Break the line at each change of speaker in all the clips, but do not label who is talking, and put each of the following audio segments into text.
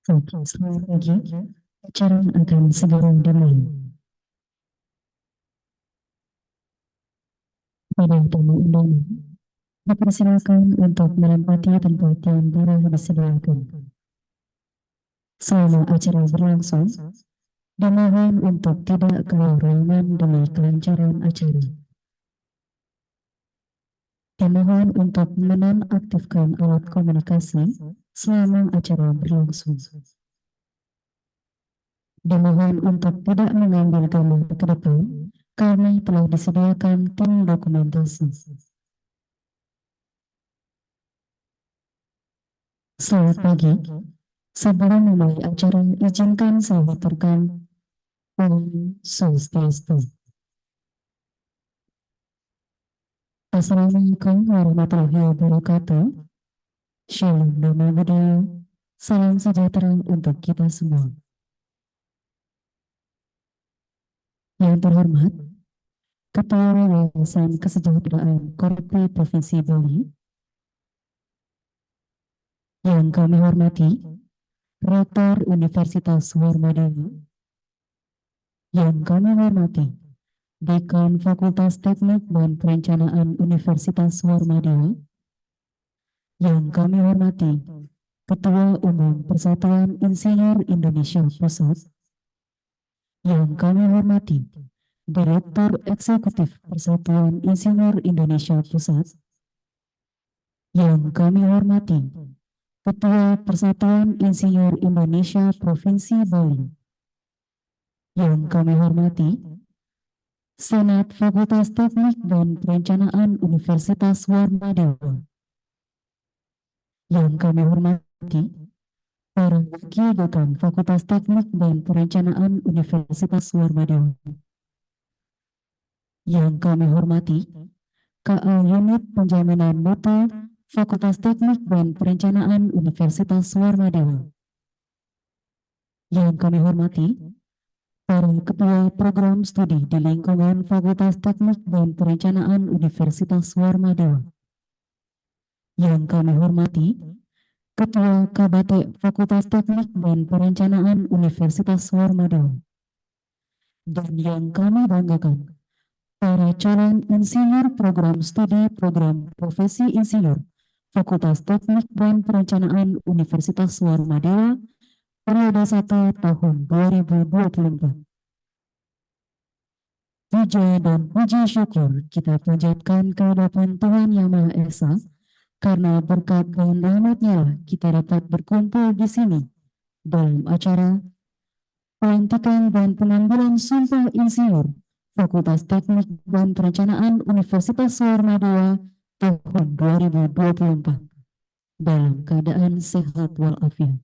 Oke, selamat pagi. Acara akan segera dimulai. Pada tamu undangan, dipersilakan untuk menempati tempat yang baru disediakan. Selama acara berlangsung, dimohon untuk tidak keluar ruangan demi kelancaran acara. Dimohon untuk menonaktifkan alat komunikasi selama acara berlangsung. Dimohon untuk tidak mengambil gambar ke depan karena telah disediakan tim dokumentasi. Selamat pagi. Sebelum memulai acara, izinkan saya aturkan Om Swastiastu. Assalamualaikum warahmatullahi wabarakatuh. Shalom Nama Budaya. Salam sejahtera untuk kita semua. Yang terhormat, Ketua Yayasan Kesejahteraan Korpi Provinsi Bali. Yang kami hormati, Rektor Universitas Warmadana. Yang kami hormati, Dekan Fakultas Teknik dan Perencanaan Universitas Warmadana. Yang kami hormati, Ketua Umum Persatuan Insinyur Indonesia Pusat. Yang kami hormati, Direktur Eksekutif Persatuan Insinyur Indonesia Pusat, yang kami hormati Ketua Persatuan Insinyur Indonesia Provinsi Bali, yang kami hormati Senat Fakultas Teknik dan Perencanaan Universitas Warmadewa, yang kami hormati para wakil dekan Fakultas Teknik dan Perencanaan Universitas Warmadewa, yang kami hormati KA Unit Penjaminan Mutu Fakultas Teknik dan Perencanaan Universitas Warmadewa, yang kami hormati para ketua program studi di lingkungan Fakultas Teknik dan Perencanaan Universitas Warmadewa, yang kami hormati Ketua Kabate Fakultas Teknik dan Perencanaan Universitas Warmadewa, dan yang kami banggakan para calon insinyur program studi program profesi insinyur Fakultas Teknik dan Perencanaan Universitas Warmadewa periode 1 tahun 2024. Puja dan puji syukur kita panjatkan kehadapan Tuhan Yang Maha Esa, karena berkat dan rahmat-Nya lah kita dapat berkumpul di sini dalam acara pelantikan dan pengambilan sumpah insinyur Fakultas Teknik dan Perencanaan Universitas Warmadewa tahun 2024 dalam keadaan sehat walafiat.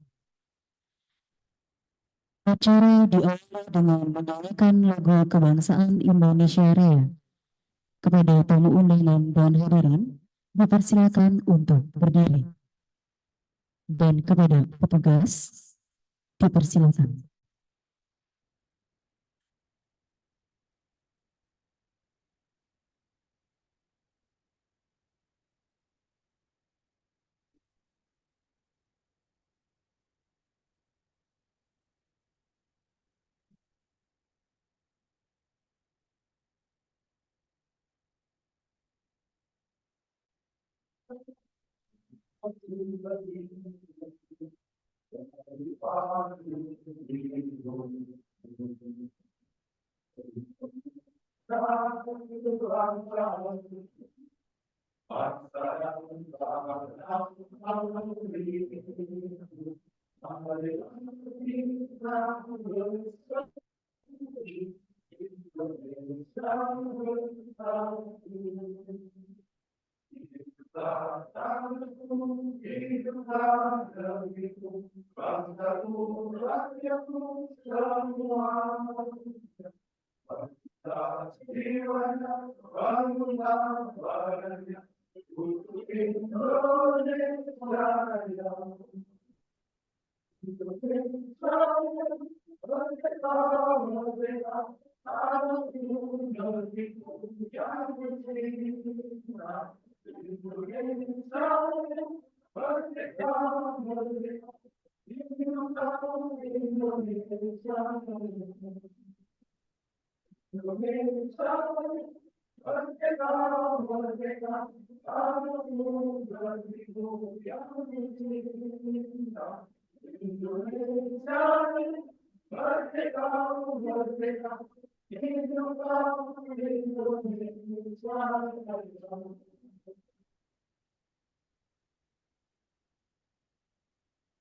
Acara diawali dengan menyanyikan lagu kebangsaan Indonesia Raya. Kepada tamu undangan dan hadirin, dipersilakan untuk berdiri. Dan kepada petugas, dipersilakan.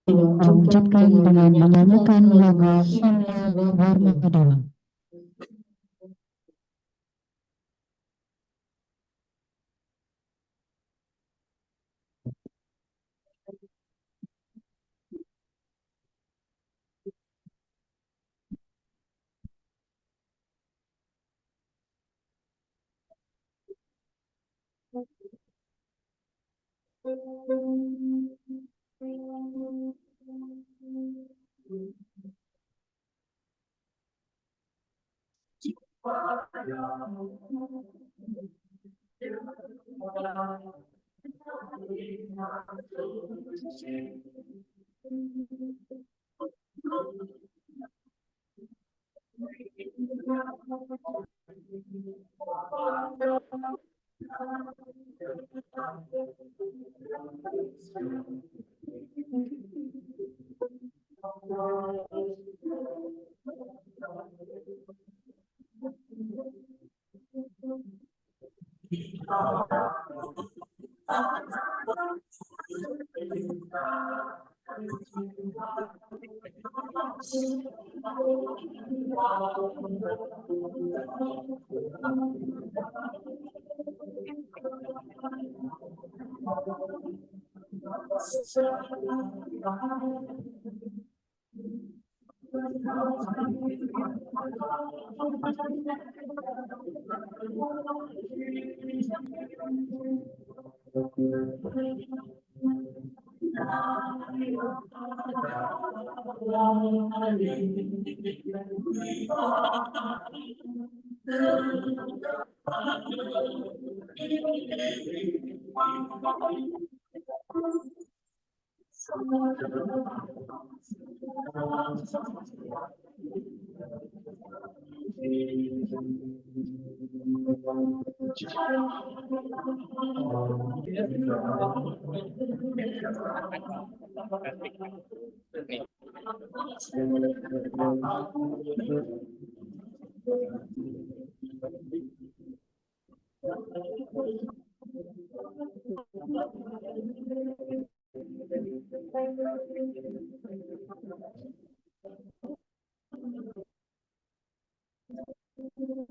Lanjutkan dengan menyanyikan lagu Himne Warmadewa.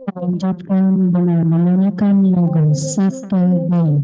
Lanjutkan dengan menyanyikan lagu Sabta Bayi.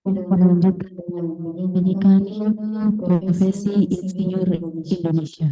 Melanjutkan dengan menyanyikan himne profesi insinyur Indonesia.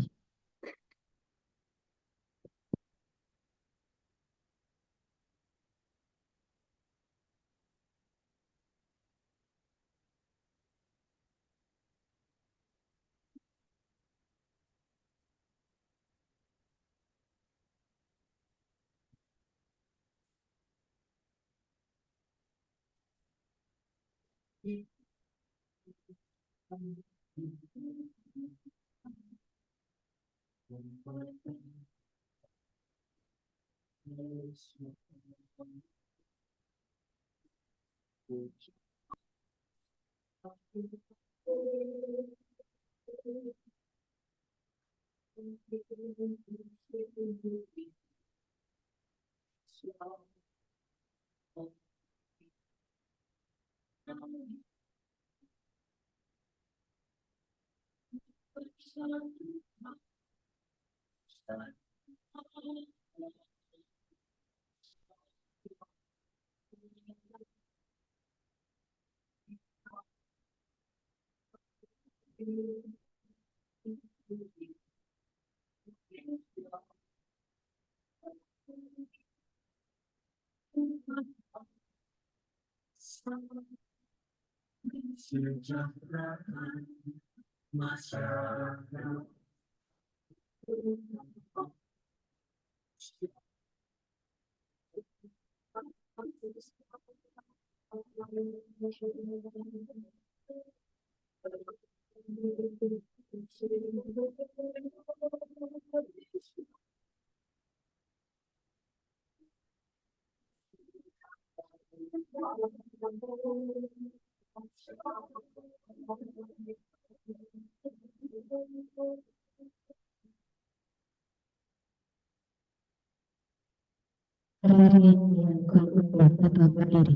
Hadirin yang kehormatan tetap berdiri.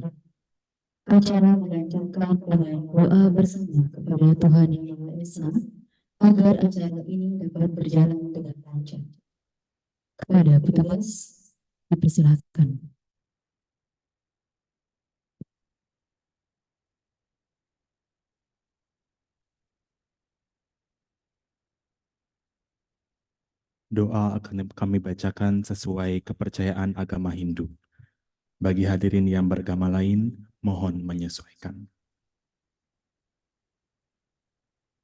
Acara dilanjutkan dengan doa bersama kepada Tuhan Yang Maha Esa agar acara ini dapat berjalan dengan lancar. Kepada petugas dipersilakan.
Doa akan kami bacakan sesuai kepercayaan agama Hindu. Bagi hadirin yang beragama lain, mohon menyesuaikan.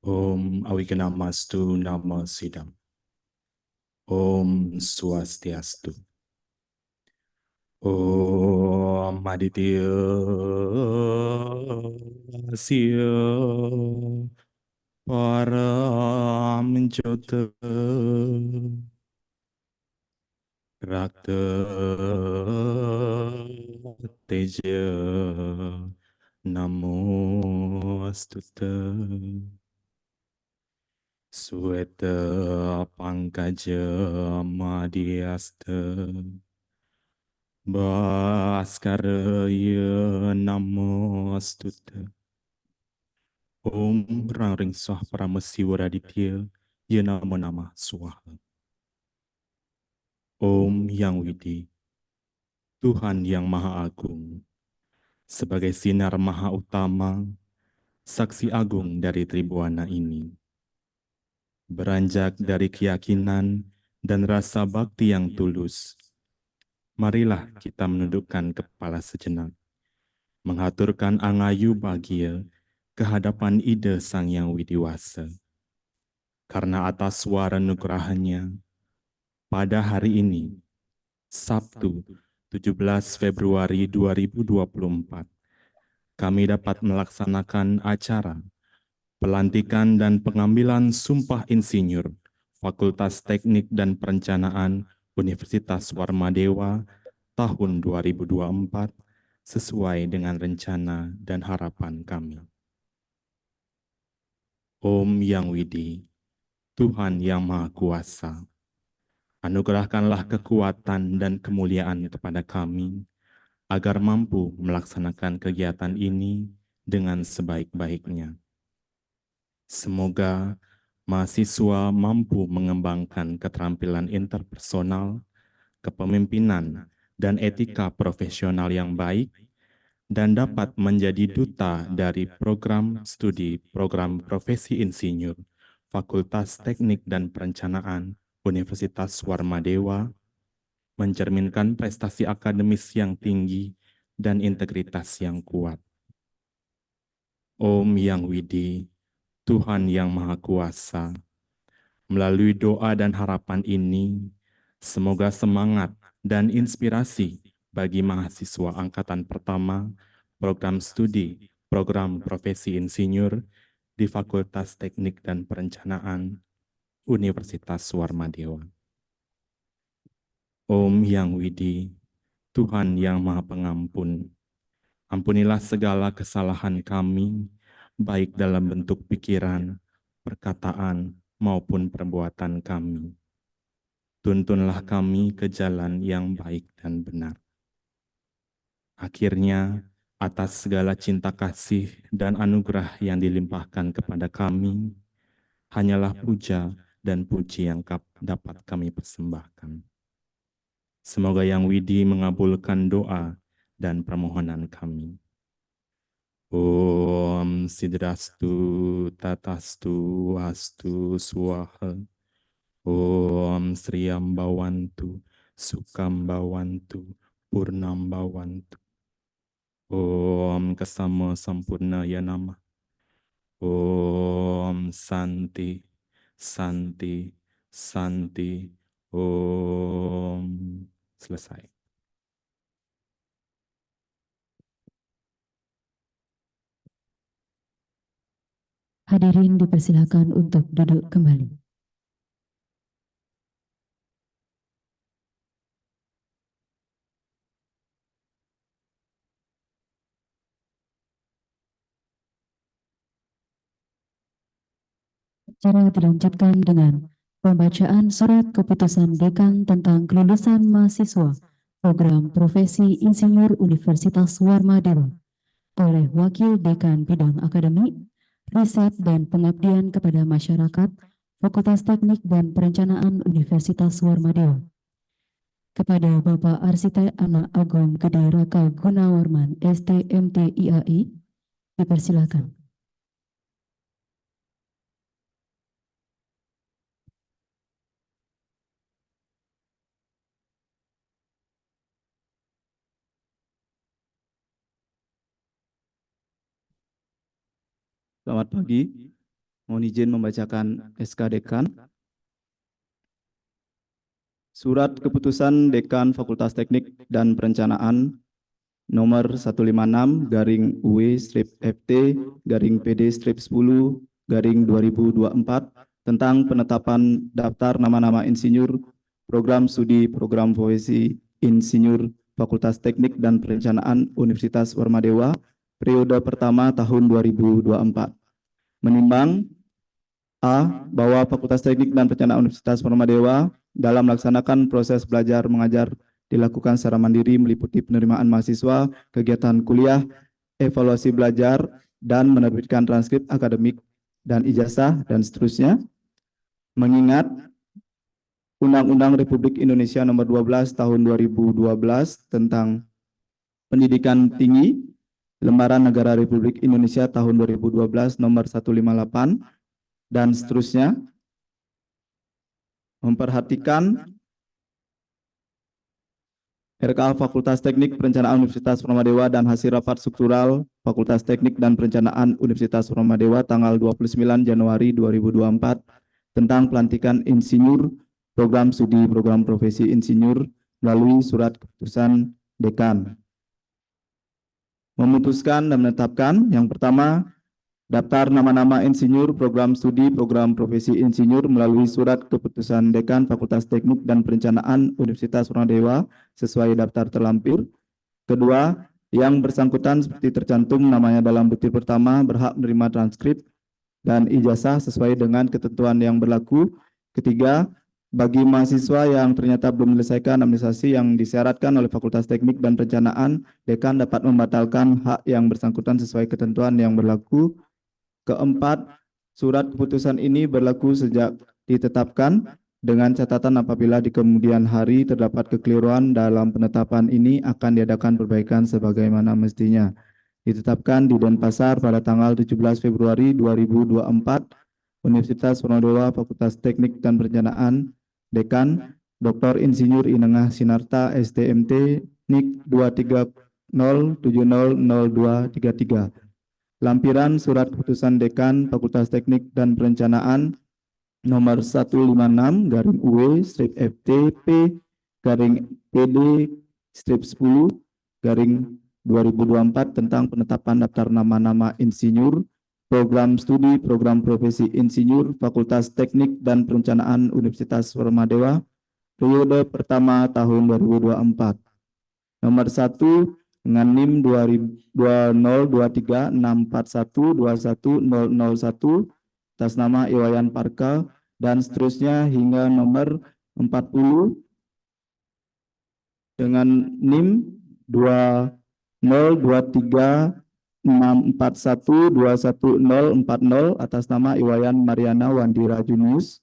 Om Awikanamastu Namo Sidam. Om Swastiastu. Om Aditya Sya Paramjota Rakta Teja Namostuta Sweta Pankaja Madhyasta Bhaskaraya Namostuta Om Rangring Sah Paramesiwaraditya Ya Namo Namah Swaha. Om Yang Widi, Tuhan yang Maha Agung, sebagai sinar Maha Utama, saksi agung dari Tribuana ini, beranjak dari keyakinan dan rasa bakti yang tulus, marilah kita menundukkan kepala sejenak, menghaturkan angayu bahagia kehadapan ide Sang Yang Widiwasa. Karena atas suara nugrahannya, pada hari ini, Sabtu 17 Februari 2024, kami dapat melaksanakan acara pelantikan dan pengambilan Sumpah Insinyur Fakultas Teknik dan Perencanaan Universitas Warmadewa tahun 2024 sesuai dengan rencana dan harapan kami. Om Yang Widi, Tuhan yang Maha Kuasa, anugerahkanlah kekuatan dan kemuliaan kepada kami, agar mampu melaksanakan kegiatan ini dengan sebaik-baiknya. Semoga mahasiswa mampu mengembangkan keterampilan interpersonal, kepemimpinan, dan etika profesional yang baik, dan dapat menjadi duta dari program studi program profesi insinyur Fakultas Teknik dan Perencanaan Universitas Warmadewa, mencerminkan prestasi akademis yang tinggi dan integritas yang kuat. Om Yang Widi, Tuhan yang Maha Kuasa, melalui doa dan harapan ini, semoga semangat dan inspirasi bagi mahasiswa angkatan pertama program studi program profesi insinyur di Fakultas Teknik dan Perencanaan Universitas Warmadewa. Om Yang Widi, Tuhan yang Maha Pengampun, ampunilah segala kesalahan kami, baik dalam bentuk pikiran, perkataan, maupun perbuatan kami. Tuntunlah kami ke jalan yang baik dan benar. Akhirnya, atas segala cinta kasih dan anugerah yang dilimpahkan kepada kami, hanyalah puja dan puji yang dapat kami persembahkan. Semoga Yang Widi mengabulkan doa dan permohonan kami. Om Sidrastu Tatastu Wastu Swaha. Om Sriambawantu Sukambawantu Purnambawantu. Om Kesama Sampurnaya Namah. Om Santi Santi Santi. Om. Selesai.
Hadirin dipersilakan untuk duduk kembali. Acara dilanjutkan dengan pembacaan surat keputusan dekan tentang kelulusan mahasiswa program profesi insinyur Universitas Warmadewa oleh Wakil Dekan Bidang Akademik, Riset dan Pengabdian kepada Masyarakat Fakultas Teknik dan Perencanaan Universitas Warmadewa. Kepada Bapak Arsitek Anak Agung Gede Raka Gunawarman, STMT IAI, dipersilakan.
Selamat pagi, mohon izin membacakan SK Dekan. Surat Keputusan Dekan Fakultas Teknik dan Perencanaan nomor 156-UW-FT-PD-10-2024 tentang penetapan daftar nama-nama insinyur program studi program profesi insinyur Fakultas Teknik dan Perencanaan Universitas Warmadewa periode pertama tahun 2024. Menimbang A. Bahwa Fakultas Teknik dan Perencanaan Universitas Warmadewa dalam melaksanakan proses belajar mengajar dilakukan secara mandiri meliputi penerimaan mahasiswa, kegiatan kuliah, evaluasi belajar, dan menerbitkan transkrip akademik dan ijazah, dan seterusnya. Mengingat Undang-Undang Republik Indonesia Nomor 12 Tahun 2012 tentang Pendidikan Tinggi, Lembaran Negara Republik Indonesia Tahun 2012 Nomor 158, dan seterusnya. Memperhatikan RKA Fakultas Teknik Perencanaan Universitas Warmadewa dan hasil rapat struktural Fakultas Teknik dan Perencanaan Universitas Warmadewa tanggal 29 Januari 2024 tentang pelantikan insinyur program studi program profesi insinyur melalui surat keputusan dekan. Memutuskan dan menetapkan yang pertama, daftar nama-nama insinyur program studi program profesi insinyur melalui surat keputusan dekan Fakultas Teknik dan Perencanaan Universitas Warmadewa sesuai daftar terlampir. Kedua, yang bersangkutan seperti tercantum namanya dalam butir pertama berhak menerima transkrip dan ijazah sesuai dengan ketentuan yang berlaku. Ketiga, bagi mahasiswa yang ternyata belum menyelesaikan administrasi yang disyaratkan oleh Fakultas Teknik dan Perencanaan, dekan dapat membatalkan hak yang bersangkutan sesuai ketentuan yang berlaku. Keempat, surat keputusan ini berlaku sejak ditetapkan, dengan catatan apabila di kemudian hari terdapat kekeliruan dalam penetapan ini akan diadakan perbaikan sebagaimana mestinya. Ditetapkan di Denpasar pada tanggal 17 Februari 2024, Universitas Warmadewa Fakultas Teknik dan Perencanaan, Dekan Dr. Insinyur Inengah Sinarta STMT NIK 230700233. Lampiran Surat Keputusan Dekan Fakultas Teknik dan Perencanaan nomor 156/UW/FT/PD/10/2024 tentang penetapan daftar nama-nama insinyur, program studi, program profesi insinyur, Fakultas Teknik dan Perencanaan Universitas Warmadewa, periode pertama tahun 2024. Nomor 1 dengan NIM 202364121001 atas nama Iwayan Parka dan seterusnya hingga nomor 40 dengan NIM 202364121040 atas nama Iwayan Mariana Wandira Junius,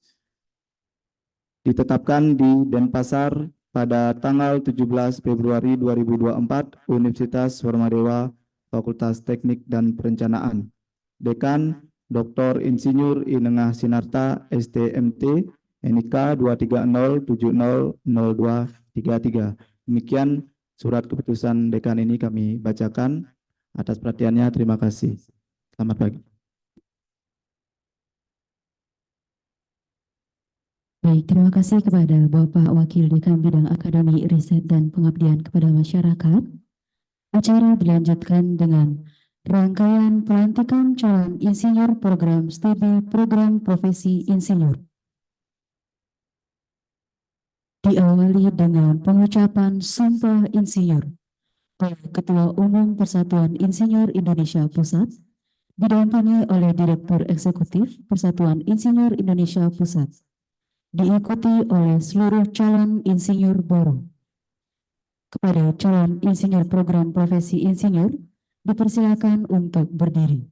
ditetapkan di Denpasar pada tanggal 17 Februari 2024, Universitas Warmadewa Fakultas Teknik dan Perencanaan. Dekan Dr. Insinyur Inengah Sinarta STMT NIK 230700233. Demikian surat keputusan dekan ini kami bacakan. Atas perhatiannya terima kasih. Selamat pagi.
Baik, terima kasih kepada Bapak Wakil Dekan Bidang Akademi Riset dan Pengabdian kepada Masyarakat. Acara dilanjutkan dengan rangkaian pelantikan calon insinyur program studi program profesi insinyur. Diawali dengan pengucapan Sumpah Insinyur oleh Ketua Umum Persatuan Insinyur Indonesia Pusat, didampingi oleh Direktur Eksekutif Persatuan Insinyur Indonesia Pusat, diikuti oleh seluruh calon insinyur baru. Kepada calon insinyur program profesi insinyur, dipersilakan untuk berdiri.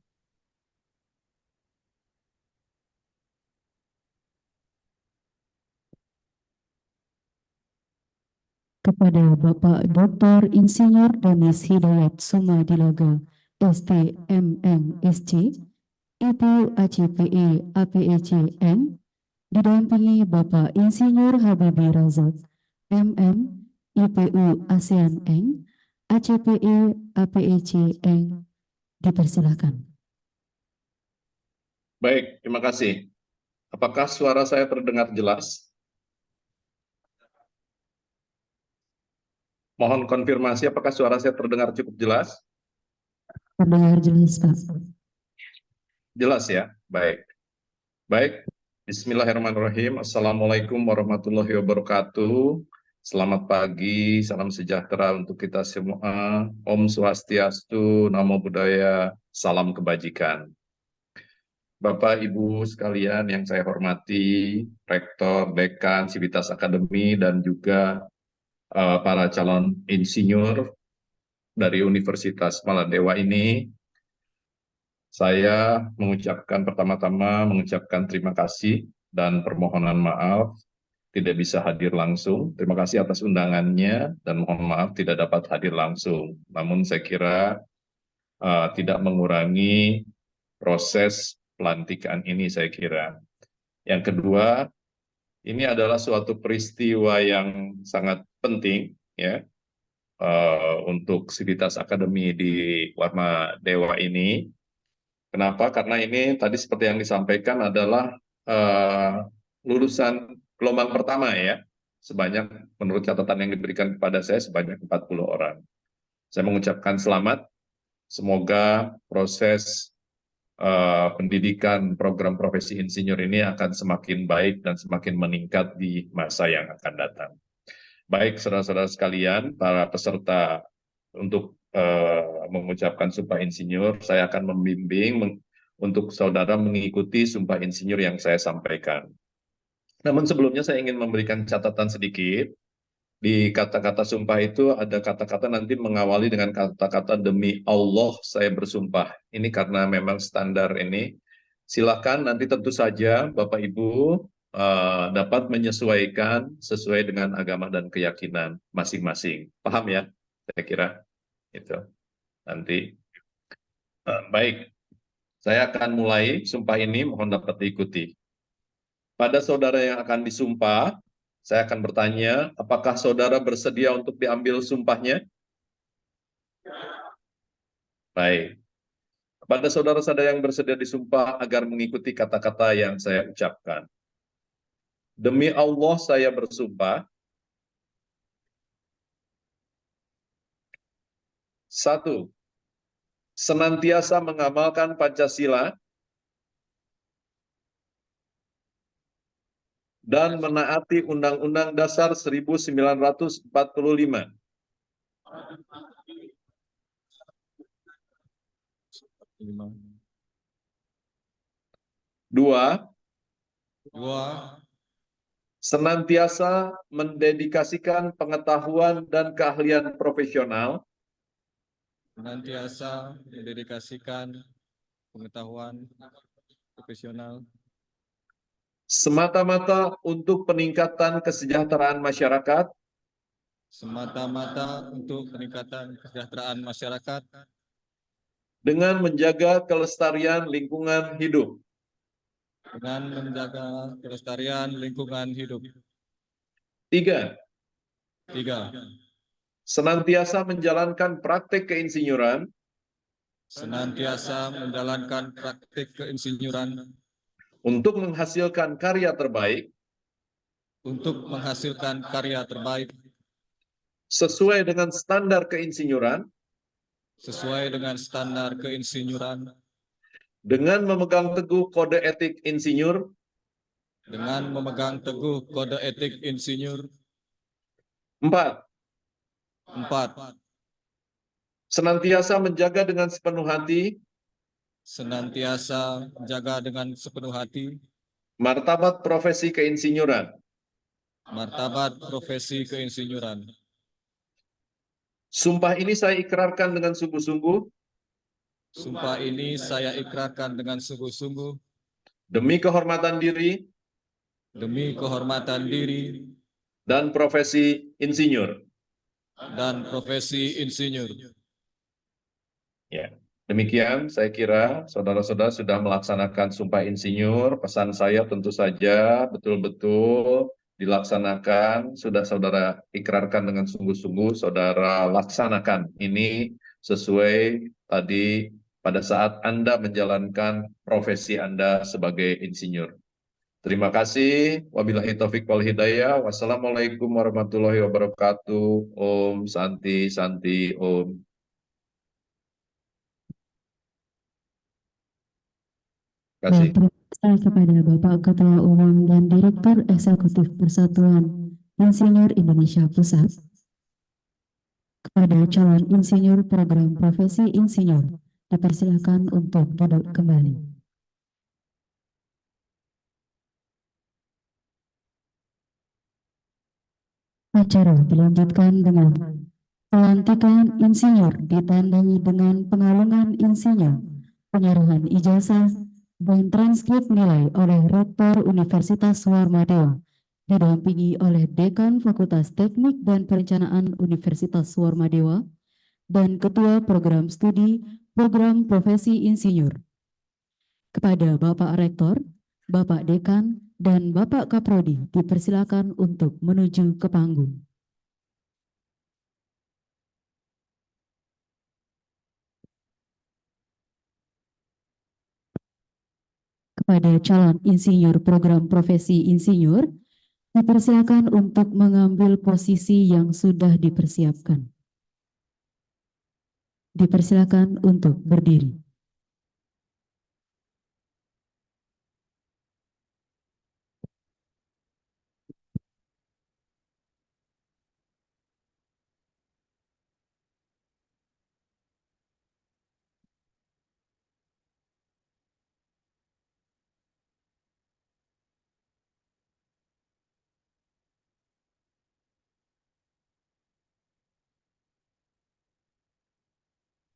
Kepada Bapak Dr. Insinyur Danis Hidayat Sumadilaga, STMMSC, Ibu ACPE APECN, didampingi Bapak Insinyur Habibi Razak, MM, IPU ASEAN Eng, ACPE APEC Eng, dipersilakan.
Baik, terima kasih. Apakah suara saya terdengar jelas? Mohon konfirmasi apakah suara saya terdengar cukup jelas?
Terdengar jelas, Pak.
Jelas ya? Baik. Baik, Bismillahirrahmanirrahim. Assalamualaikum warahmatullahi wabarakatuh. Selamat pagi, salam sejahtera untuk kita semua. Om Swastiastu, Namo Buddhaya, salam kebajikan. Bapak, Ibu sekalian yang saya hormati, Rektor, Dekan, Sivitas Akademi, dan juga para calon insinyur dari Universitas Maladewa ini, saya pertama-tama mengucapkan terima kasih dan permohonan maaf tidak bisa hadir langsung. Terima kasih atas undangannya dan mohon maaf tidak dapat hadir langsung. Namun saya kira tidak mengurangi proses pelantikan ini, saya kira. Yang kedua, ini adalah suatu peristiwa yang sangat penting ya untuk Sivitas Akademi di Warmadewa ini. Kenapa? Karena ini tadi seperti yang disampaikan adalah lulusan gelombang pertama ya, sebanyak menurut catatan yang diberikan kepada saya sebanyak 40 orang. Saya mengucapkan selamat, semoga proses pendidikan program profesi insinyur ini akan semakin baik dan semakin meningkat di masa yang akan datang. Baik, saudara-saudara sekalian, para peserta untuk mengucapkan Sumpah Insinyur, saya akan membimbing untuk saudara mengikuti sumpah insinyur yang saya sampaikan. Namun sebelumnya saya ingin memberikan catatan sedikit. Di kata-kata sumpah itu ada kata-kata nanti mengawali dengan kata-kata demi Allah saya bersumpah. Ini karena memang standar ini. Silakan nanti tentu saja Bapak Ibu dapat menyesuaikan sesuai dengan agama dan keyakinan masing-masing. Paham ya? Saya kira itu. Nanti baik. Saya akan mulai sumpah ini, mohon dapat diikuti. Pada saudara yang akan disumpah, saya akan bertanya, apakah saudara bersedia untuk diambil sumpahnya? Baik. Pada saudara-saudara yang bersedia disumpah agar mengikuti kata-kata yang saya ucapkan. Demi Allah saya bersumpah. Satu, senantiasa mengamalkan Pancasila dan menaati Undang-Undang Dasar 1945. Dua, senantiasa mendedikasikan pengetahuan dan keahlian profesional
senantiasa mendedikasikan pengetahuan profesional
semata-mata untuk peningkatan kesejahteraan masyarakat
semata-mata untuk peningkatan kesejahteraan masyarakat
dengan menjaga kelestarian lingkungan hidup.
dengan menjaga kelestarian lingkungan hidup.
Tiga,
Tiga,
senantiasa menjalankan praktek keinsinyuran
senantiasa menjalankan praktik keinsinyuran
untuk menghasilkan karya terbaik
untuk menghasilkan karya terbaik
sesuai dengan standar keinsinyuran
sesuai dengan standar keinsinyuran
dengan memegang teguh kode etik insinyur
dengan memegang teguh kode etik insinyur.
Empat,
Empat,
senantiasa menjaga dengan sepenuh hati
senantiasa menjaga dengan sepenuh hati
martabat profesi keinsinyuran.
martabat profesi keinsinyuran.
Sumpah ini saya ikrarkan dengan sungguh-sungguh
Sumpah ini saya ikrarkan dengan sungguh-sungguh
demi kehormatan diri
demi kehormatan diri
dan profesi insinyur.
dan profesi insinyur.
Ya, demikian saya kira saudara-saudara sudah melaksanakan sumpah insinyur. Pesan saya tentu saja betul-betul dilaksanakan, sudah saudara ikrarkan dengan sungguh-sungguh, saudara laksanakan. Ini sesuai tadi pada saat Anda menjalankan profesi Anda sebagai insinyur. Terima kasih. Wabillahi taufik wal hidayah. Wassalamualaikum warahmatullahi wabarakatuh. Om Santi Santi Om. Terima kasih.
Dan terima kasih kepada Bapak Ketua Umum dan Direktur Eksekutif Persatuan Insinyur Indonesia Pusat, kepada calon insinyur program profesi insinyur, dipersilakan untuk duduk kembali. Acara dilanjutkan dengan pelantikan insinyur ditandai dengan pengalungan insinyur, penyerahan ijazah, dan transkrip nilai oleh Rektor Universitas Warmadewa, didampingi oleh Dekan Fakultas Teknik dan Perencanaan Universitas Warmadewa, dan Ketua Program Studi Program Profesi Insinyur. Kepada Bapak Rektor, Bapak Dekan, dan Bapak Kaprodi dipersilakan untuk menuju ke panggung. Kepada calon insinyur program profesi insinyur, dipersilakan untuk mengambil posisi yang sudah dipersiapkan. Dipersilakan untuk berdiri.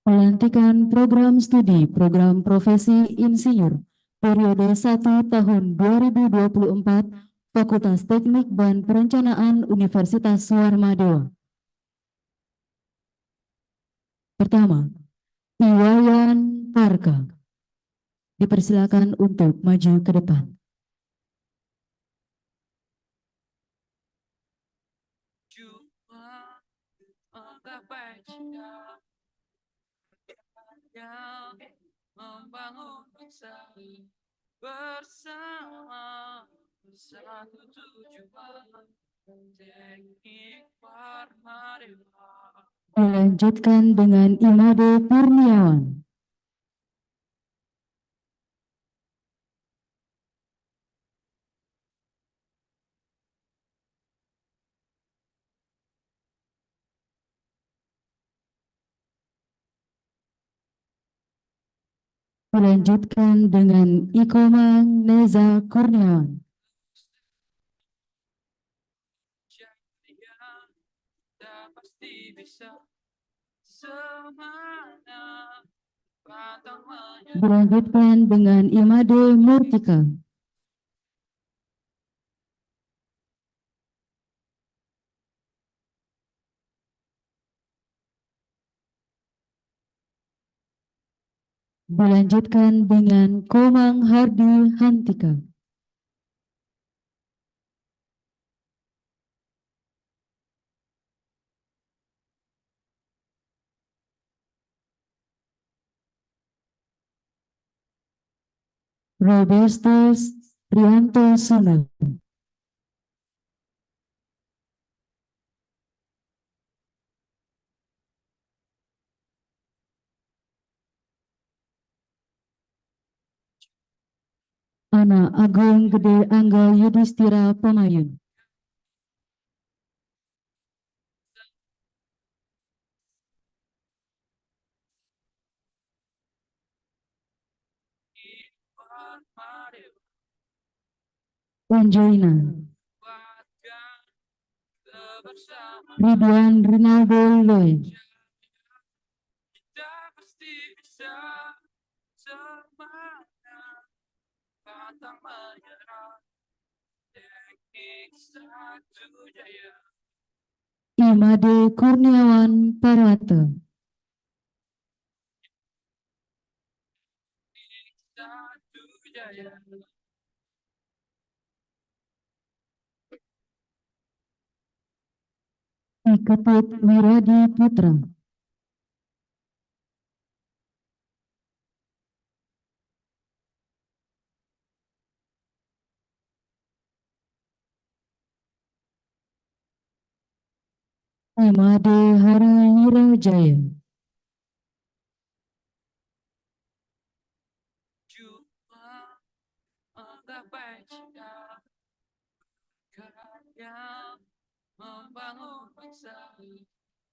Pelantikan program studi program profesi insinyur periode 1 tahun 2024 Fakultas Teknik dan Perencanaan Universitas Warmadewa. Pertama, Iwayan Parka. Dipersilakan untuk maju ke depan.
Jua menggapai cita yang membangun bangsa bersama satu tujuan teknik Warmadewa.
Dilanjutkan dengan Imade Purniawan. Dilanjutkan dengan Ikomang Neza Kurniawan.
Jaya tak pasti bisa semangat pantang menyerah.
Dilanjutkan dengan Imade Murtika. Dilanjutkan dengan Komang Hardi Hantika. Robertus Rianto Suna. Ana Agung Gede Angga Yudhistira Pamayun.
Warmadewa
Angelina.
kuatkan kebersamaan.
Ridwan Rinaldo Loy.
Kita pasti bisa semangat pantang menyerah teknik satu jaya.
Imade Kurniawan Parata.
Satu jaya.
Iketut Wiradi Putra. Imade Hari Wirajaya.
Jua menggapai cita karya membangun bangsa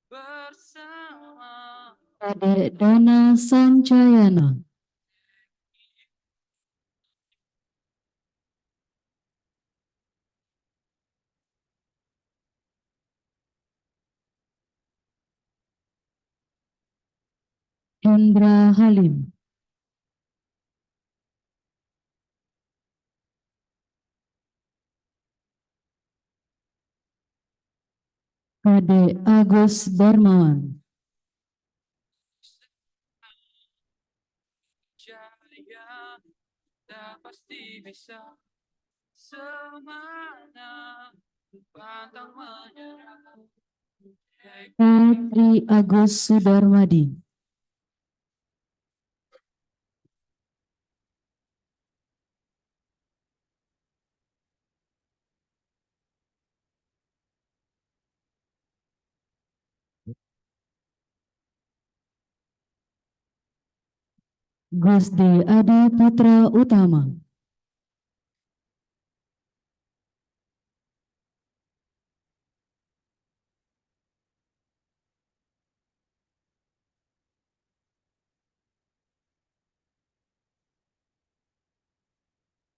bersama.
Ade Dana Sancayana. Hendra Halim. Ade Agus Darmawan.
Jaya tak pasti bisa semangat pantang menyerah.
Tri Agus Sudarmadi. Gusde Adi Putra Utama.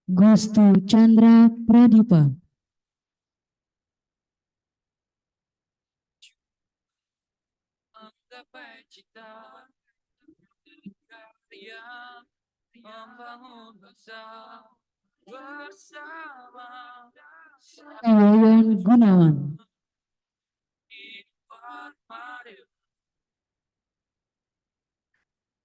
Gustu Chandra Pradipa.
Menggapai cita yang membangun bangsa bersama.
Wayan Gunawan,
Mari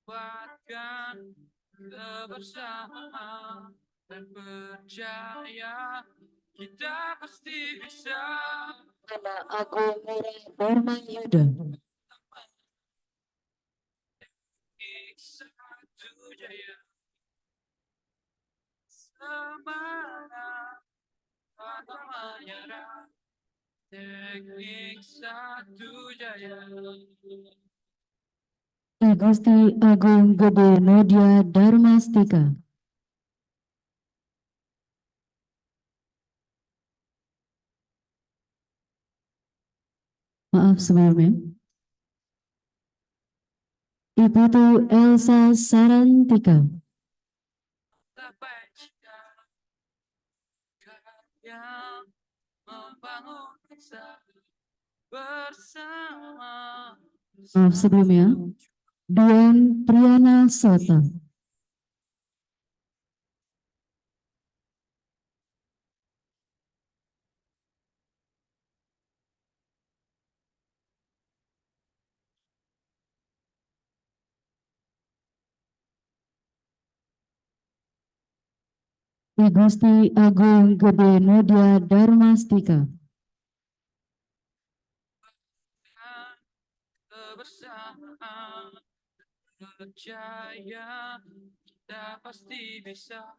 kuatkan kebersamaan dan percaya kita pasti bisa.
Anak Agung Murah Dharma Yuda,
Satu jaya semangat atau menyerah. Teknik satu jaya.
I Gusti Agung Gede Nodia Darmastika, maaf sebelumnya. Ibu Tu Elsa Sarantika,
Gapai cita yang membangun bangsa bersama.
maaf sebelumnya. Dian Priana Sota, I Gusti Agung Gede Nodia Darmastika,
Kebersamaan percaya kita pasti bisa.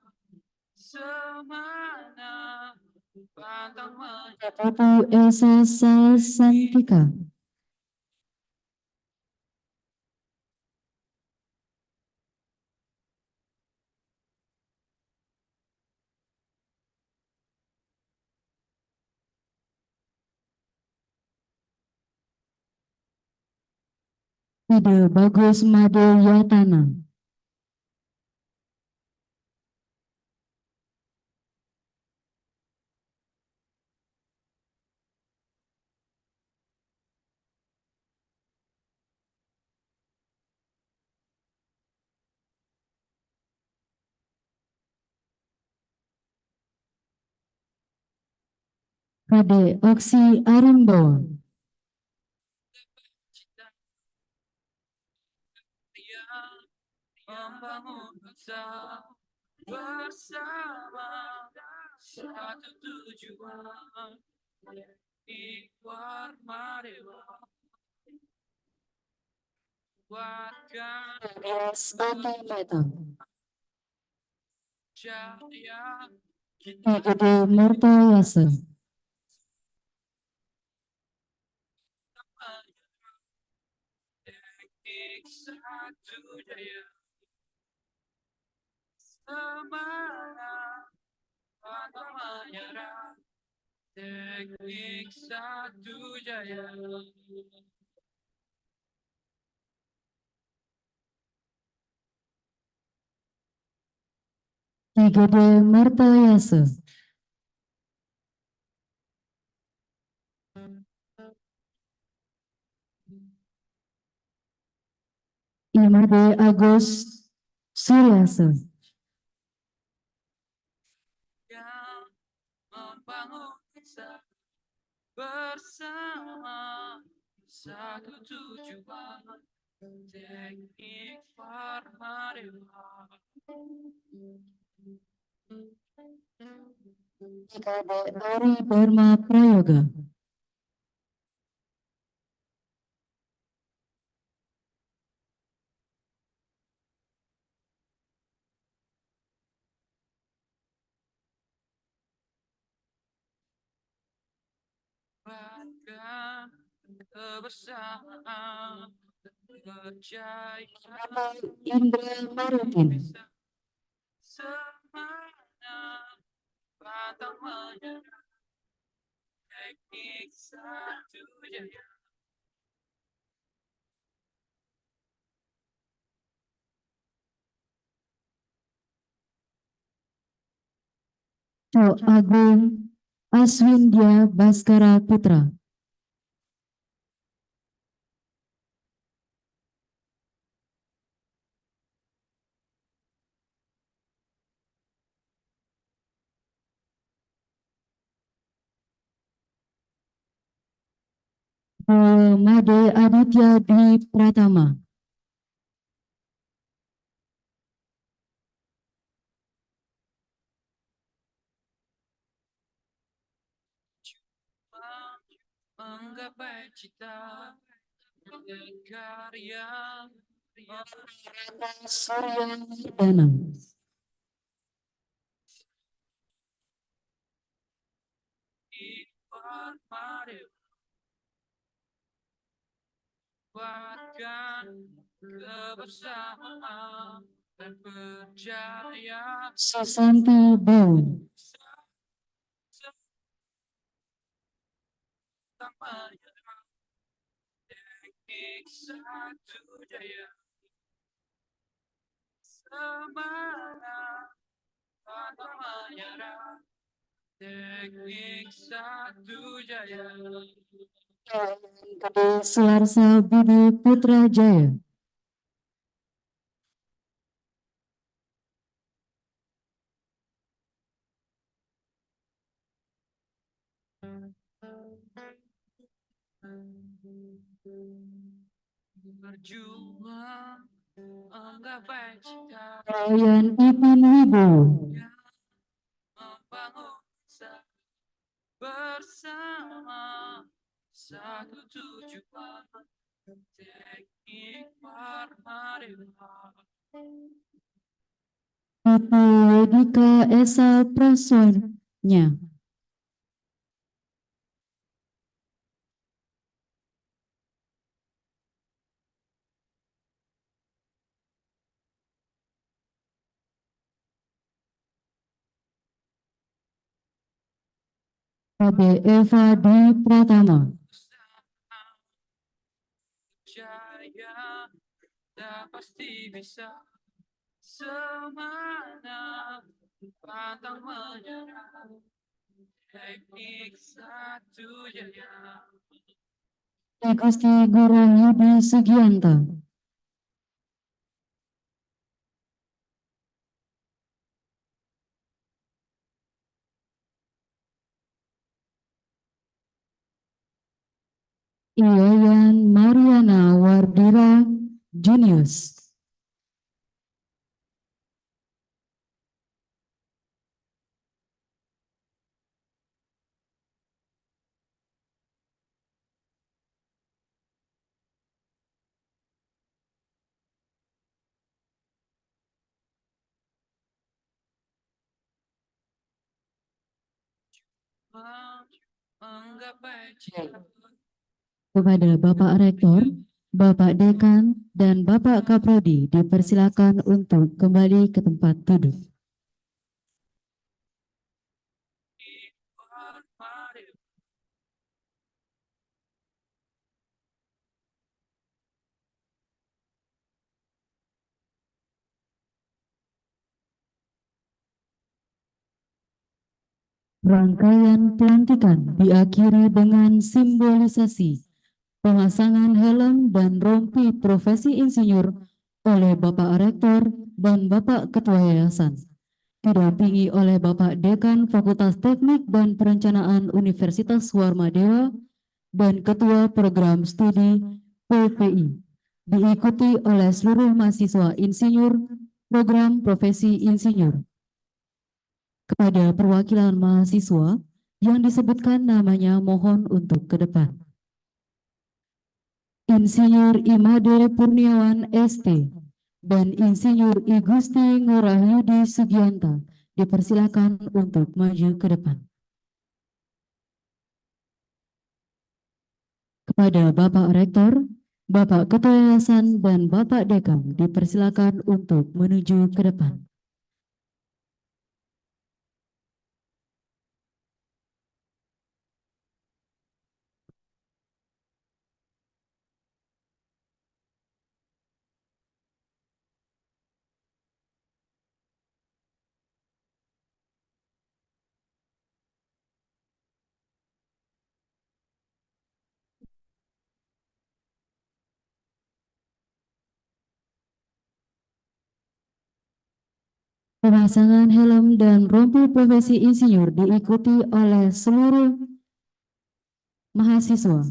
Semangat pantang menyerah.
Ibu Tu Elsa Salsantika, Ide Bagus Made Yatana, Kade Oksi Arimbawa,
Cita yang membangun bangsa bersama. Satu tujuan Ikhwan Madewa kuatkan
Yes Atameta,
jaya
I
kita.
Gede Murtayasa,
Teknik satu jaya semangat atau menyerah. Teknik satu jaya.
I Gede Murtayasa, I Made Agus Suryasa,
Yang membangun bangsa bersama. Satu tujuan teknik Parmadewa.
I Gede Ari Dharma Prayoga,
Kuatkan kebersamaan percaya
Indra Marutin,
bisa. Semangat pantang menyerah. Teknik satu jaya.
Co Agung Aswindya Baskara Putra, Made Aditya Dwi Pratama.
Menggapai cita karya
Surya Wardana.
kuatkan kebersamaan dan percaya
Susanti Bow.
selamanya teknik satu jaya semangat tanpa menyerah teknik satu jaya
Sularsa Budi Putra Jaya.
berjuang menggapai cita
Ryan Ipin Wibowo.
membangun bangsa bersama satu tujuan teknik Warmadewa
Ibu Wedika Esa Praswanya. Ade Eva Dwi Pratama.
jaya dan pasti bisa semangat pantang menyerah teknik satu jaya
I Gusti Guru Yudi Sugianta. Iyayan Mariana Wardira Junius.
menggapai cita
Kepada Bapak Rektor, Bapak Dekan, dan Bapak Kaprodi dipersilakan untuk kembali ke tempat duduk.
Warmadewa
Rangkaian pelantikan diakhiri dengan simbolisasi pemasangan helm dan rompi profesi insinyur oleh Bapak Rektor dan Bapak Ketua Yayasan, didampingi oleh Bapak Dekan Fakultas Teknik dan Perencanaan Universitas Warmadewa dan Ketua Program Studi PPI, diikuti oleh seluruh mahasiswa insinyur program profesi insinyur. Kepada perwakilan mahasiswa yang disebutkan namanya mohon untuk ke depan. Insinyur Imade Purniawan ST dan Insinyur I Gusti Ngurah Yudi Sugianta dipersilakan untuk maju ke depan. Kepada Bapak Rektor, Bapak Ketua Yayasan, dan Bapak Dekan dipersilakan untuk menuju ke depan. Pemasangan helm dan rompi profesi insinyur diikuti oleh seluruh mahasiswa.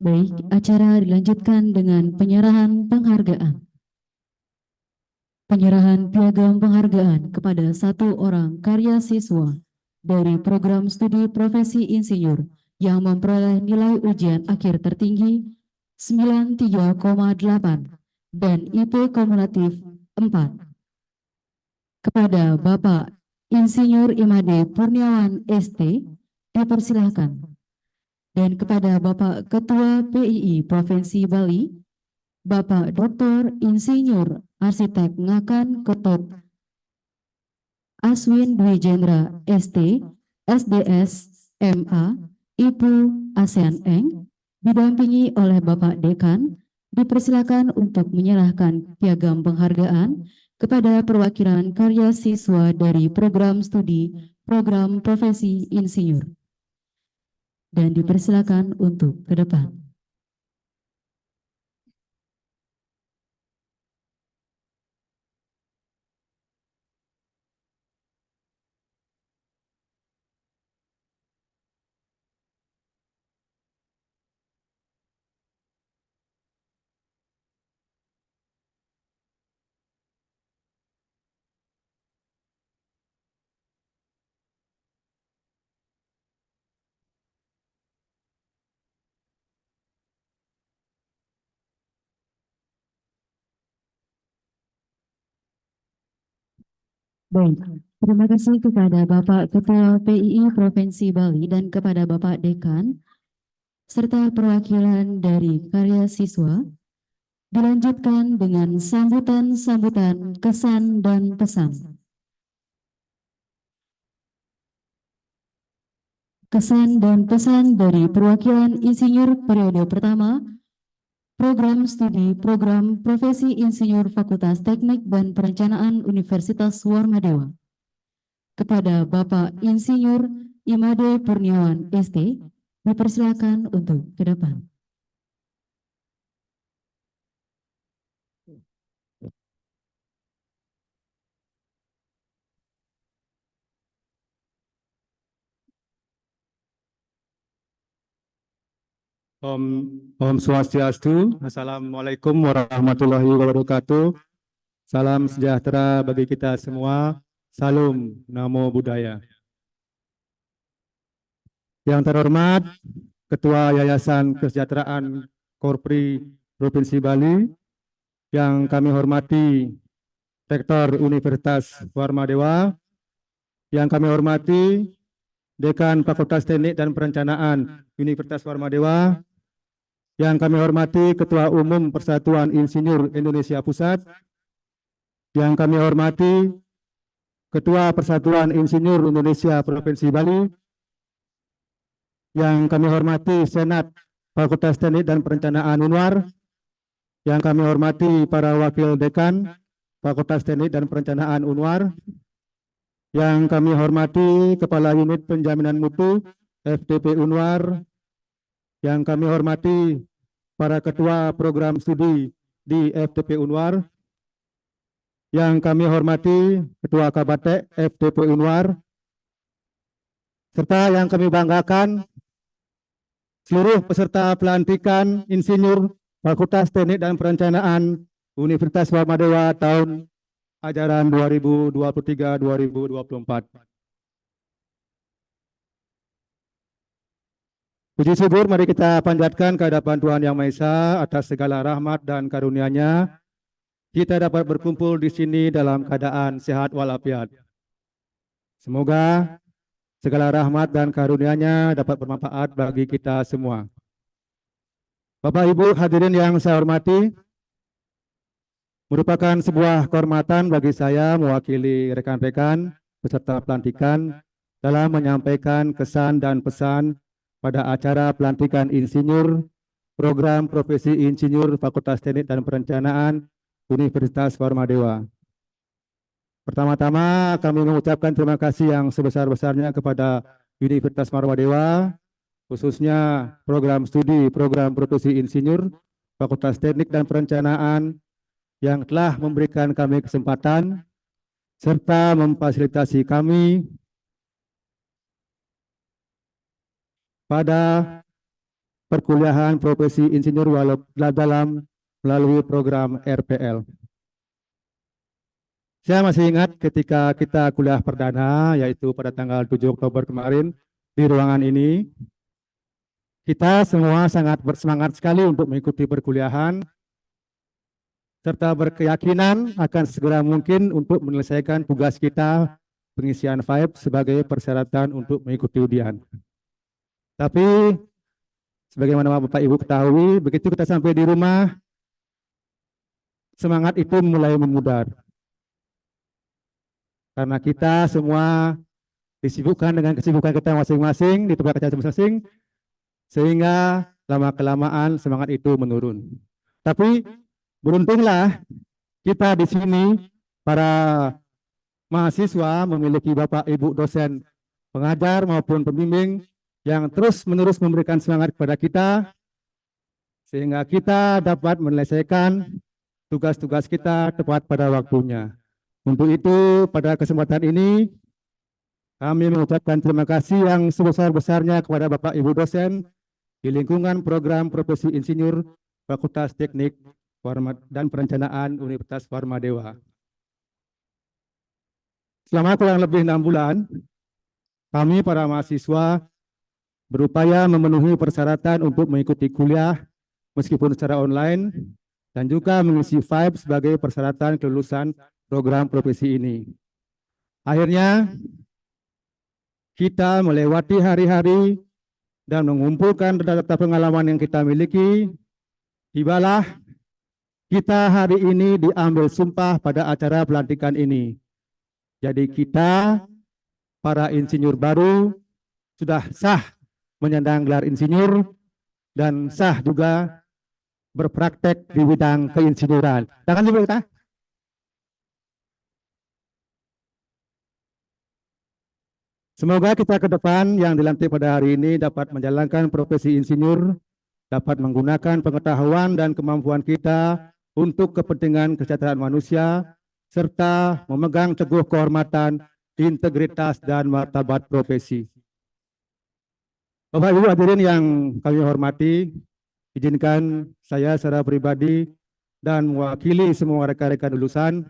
Baik, acara dilanjutkan dengan penyerahan penghargaan. Penyerahan piagam penghargaan kepada satu orang karya siswa dari program studi profesi insinyur yang memperoleh nilai ujian akhir tertinggi 93,8 dan IP kumulatif 4. Kepada Bapak Insinyur Imade Purniawan ST, dipersilahkan. Dan kepada Bapak Ketua PII Provinsi Bali, Bapak Dr. Insinyur Arsitek Ngakan Ketut Aswin Dwi Jendra ST, SDS, MA, Ibu ASEAN Eng, didampingi oleh Bapak Dekan, dipersilakan untuk menyerahkan piagam penghargaan kepada perwakilan karya siswa dari program studi program profesi insinyur. Dan dipersilakan untuk ke depan. Baik, terima kasih kepada Bapak Ketua PII Provinsi Bali dan kepada Bapak Dekan, serta perwakilan dari karya siswa. Dilanjutkan dengan sambutan-sambutan kesan dan pesan. Kesan dan pesan dari perwakilan insinyur periode pertama, program studi program profesi insinyur Fakultas Teknik dan Perencanaan Universitas Warmadewa. Kepada Bapak Insinyur Imade Purniawan ST, dipersilakan untuk ke depan.
Om Swastiastu. Assalamualaikum warahmatullahi wabarakatuh. Salam sejahtera bagi kita semua. Salam Namo Buddhaya. Yang terhormat Ketua Yayasan Kesejahteraan Korpri Provinsi Bali, yang kami hormati Rektor Universitas Warmadewa, yang kami hormati Dekan Fakultas Teknik dan Perencanaan Universitas Warmadewa, yang kami hormati Ketua Umum Persatuan Insinyur Indonesia Pusat, yang kami hormati Ketua Persatuan Insinyur Indonesia Provinsi Bali, yang kami hormati Senat Fakultas Teknik dan Perencanaan UNWAR, yang kami hormati para Wakil Dekan Fakultas Teknik dan Perencanaan UNWAR, yang kami hormati Kepala Unit Penjaminan Mutu FTP UNWAR, yang kami hormati para Ketua Program Studi di FTP UNWAR, yang kami hormati Ketua Kabatek FTP UNWAR, serta yang kami banggakan seluruh peserta pelantikan Insinyur Fakultas Teknik dan Perencanaan Universitas Warmadewa tahun ajaran 2023-2024. Puji syukur mari kita panjatkan kehadapan Tuhan Yang Maha Esa atas segala rahmat dan karunia-Nya. Kita dapat berkumpul di sini dalam keadaan sehat walafiat. Semoga segala rahmat dan karunia-Nya dapat bermanfaat bagi kita semua. Bapak Ibu hadirin yang saya hormati, merupakan sebuah kehormatan bagi saya mewakili rekan-rekan peserta pelantikan dalam menyampaikan kesan dan pesan pada acara pelantikan insinyur program profesi insinyur Fakultas Teknik dan Perencanaan Universitas Warmadewa. Pertama-tama kami mengucapkan terima kasih yang sebesar-besarnya kepada Universitas Warmadewa khususnya program studi, program profesi insinyur, Fakultas Teknik dan Perencanaan yang telah memberikan kami kesempatan serta memfasilitasi kami pada perkuliahan profesi insinyur walau dalam melalui program RPL. Saya masih ingat ketika kita kuliah perdana, yaitu pada tanggal 7 Oktober kemarin di ruangan ini, kita semua sangat bersemangat sekali untuk mengikuti perkuliahan, serta berkeyakinan akan segera mungkin untuk menyelesaikan tugas kita pengisian VIBE sebagai persyaratan untuk mengikuti ujian. Tapi, sebagaimana Bapak Ibu ketahui, begitu kita sampai di rumah, semangat itu mulai memudar. Karena kita semua disibukkan dengan kesibukan kita masing-masing, di tempat kerja masing-masing, sehingga lama-kelamaan semangat itu menurun. Tapi beruntunglah kita di sini, para mahasiswa memiliki Bapak Ibu dosen pengajar maupun pembimbing yang terus-menerus memberikan semangat kepada kita, sehingga kita dapat menyelesaikan tugas-tugas kita tepat pada waktunya. Untuk itu, pada kesempatan ini, kami mengucapkan terima kasih yang sebesar-besarnya kepada Bapak Ibu dosen di lingkungan program profesi insinyur Fakultas Teknik dan Perencanaan Universitas Warmadewa. Selama kurang lebih 6 bulan, kami para mahasiswa berupaya memenuhi persyaratan untuk mengikuti kuliah meskipun secara online dan juga mengisi VIBE sebagai persyaratan kelulusan program profesi ini. Akhirnya, kita melewati hari-hari dan mengumpulkan data-data pengalaman yang kita miliki. Tibalah kita hari ini diambil sumpah pada acara pelantikan ini. Jadi kita, para insinyur baru, sudah sah menyandang gelar insinyur dan sah juga berpraktek di bidang keinsinyuran. Tangan dulu kita. Semoga kita ke depan yang dilantik pada hari ini dapat menjalankan profesi insinyur, dapat menggunakan pengetahuan dan kemampuan kita untuk kepentingan kesejahteraan manusia, serta memegang teguh kehormatan, integritas, dan martabat profesi. Bapak Ibu hadirin yang kami hormati, izinkan saya secara pribadi dan mewakili semua rekan-rekan lulusan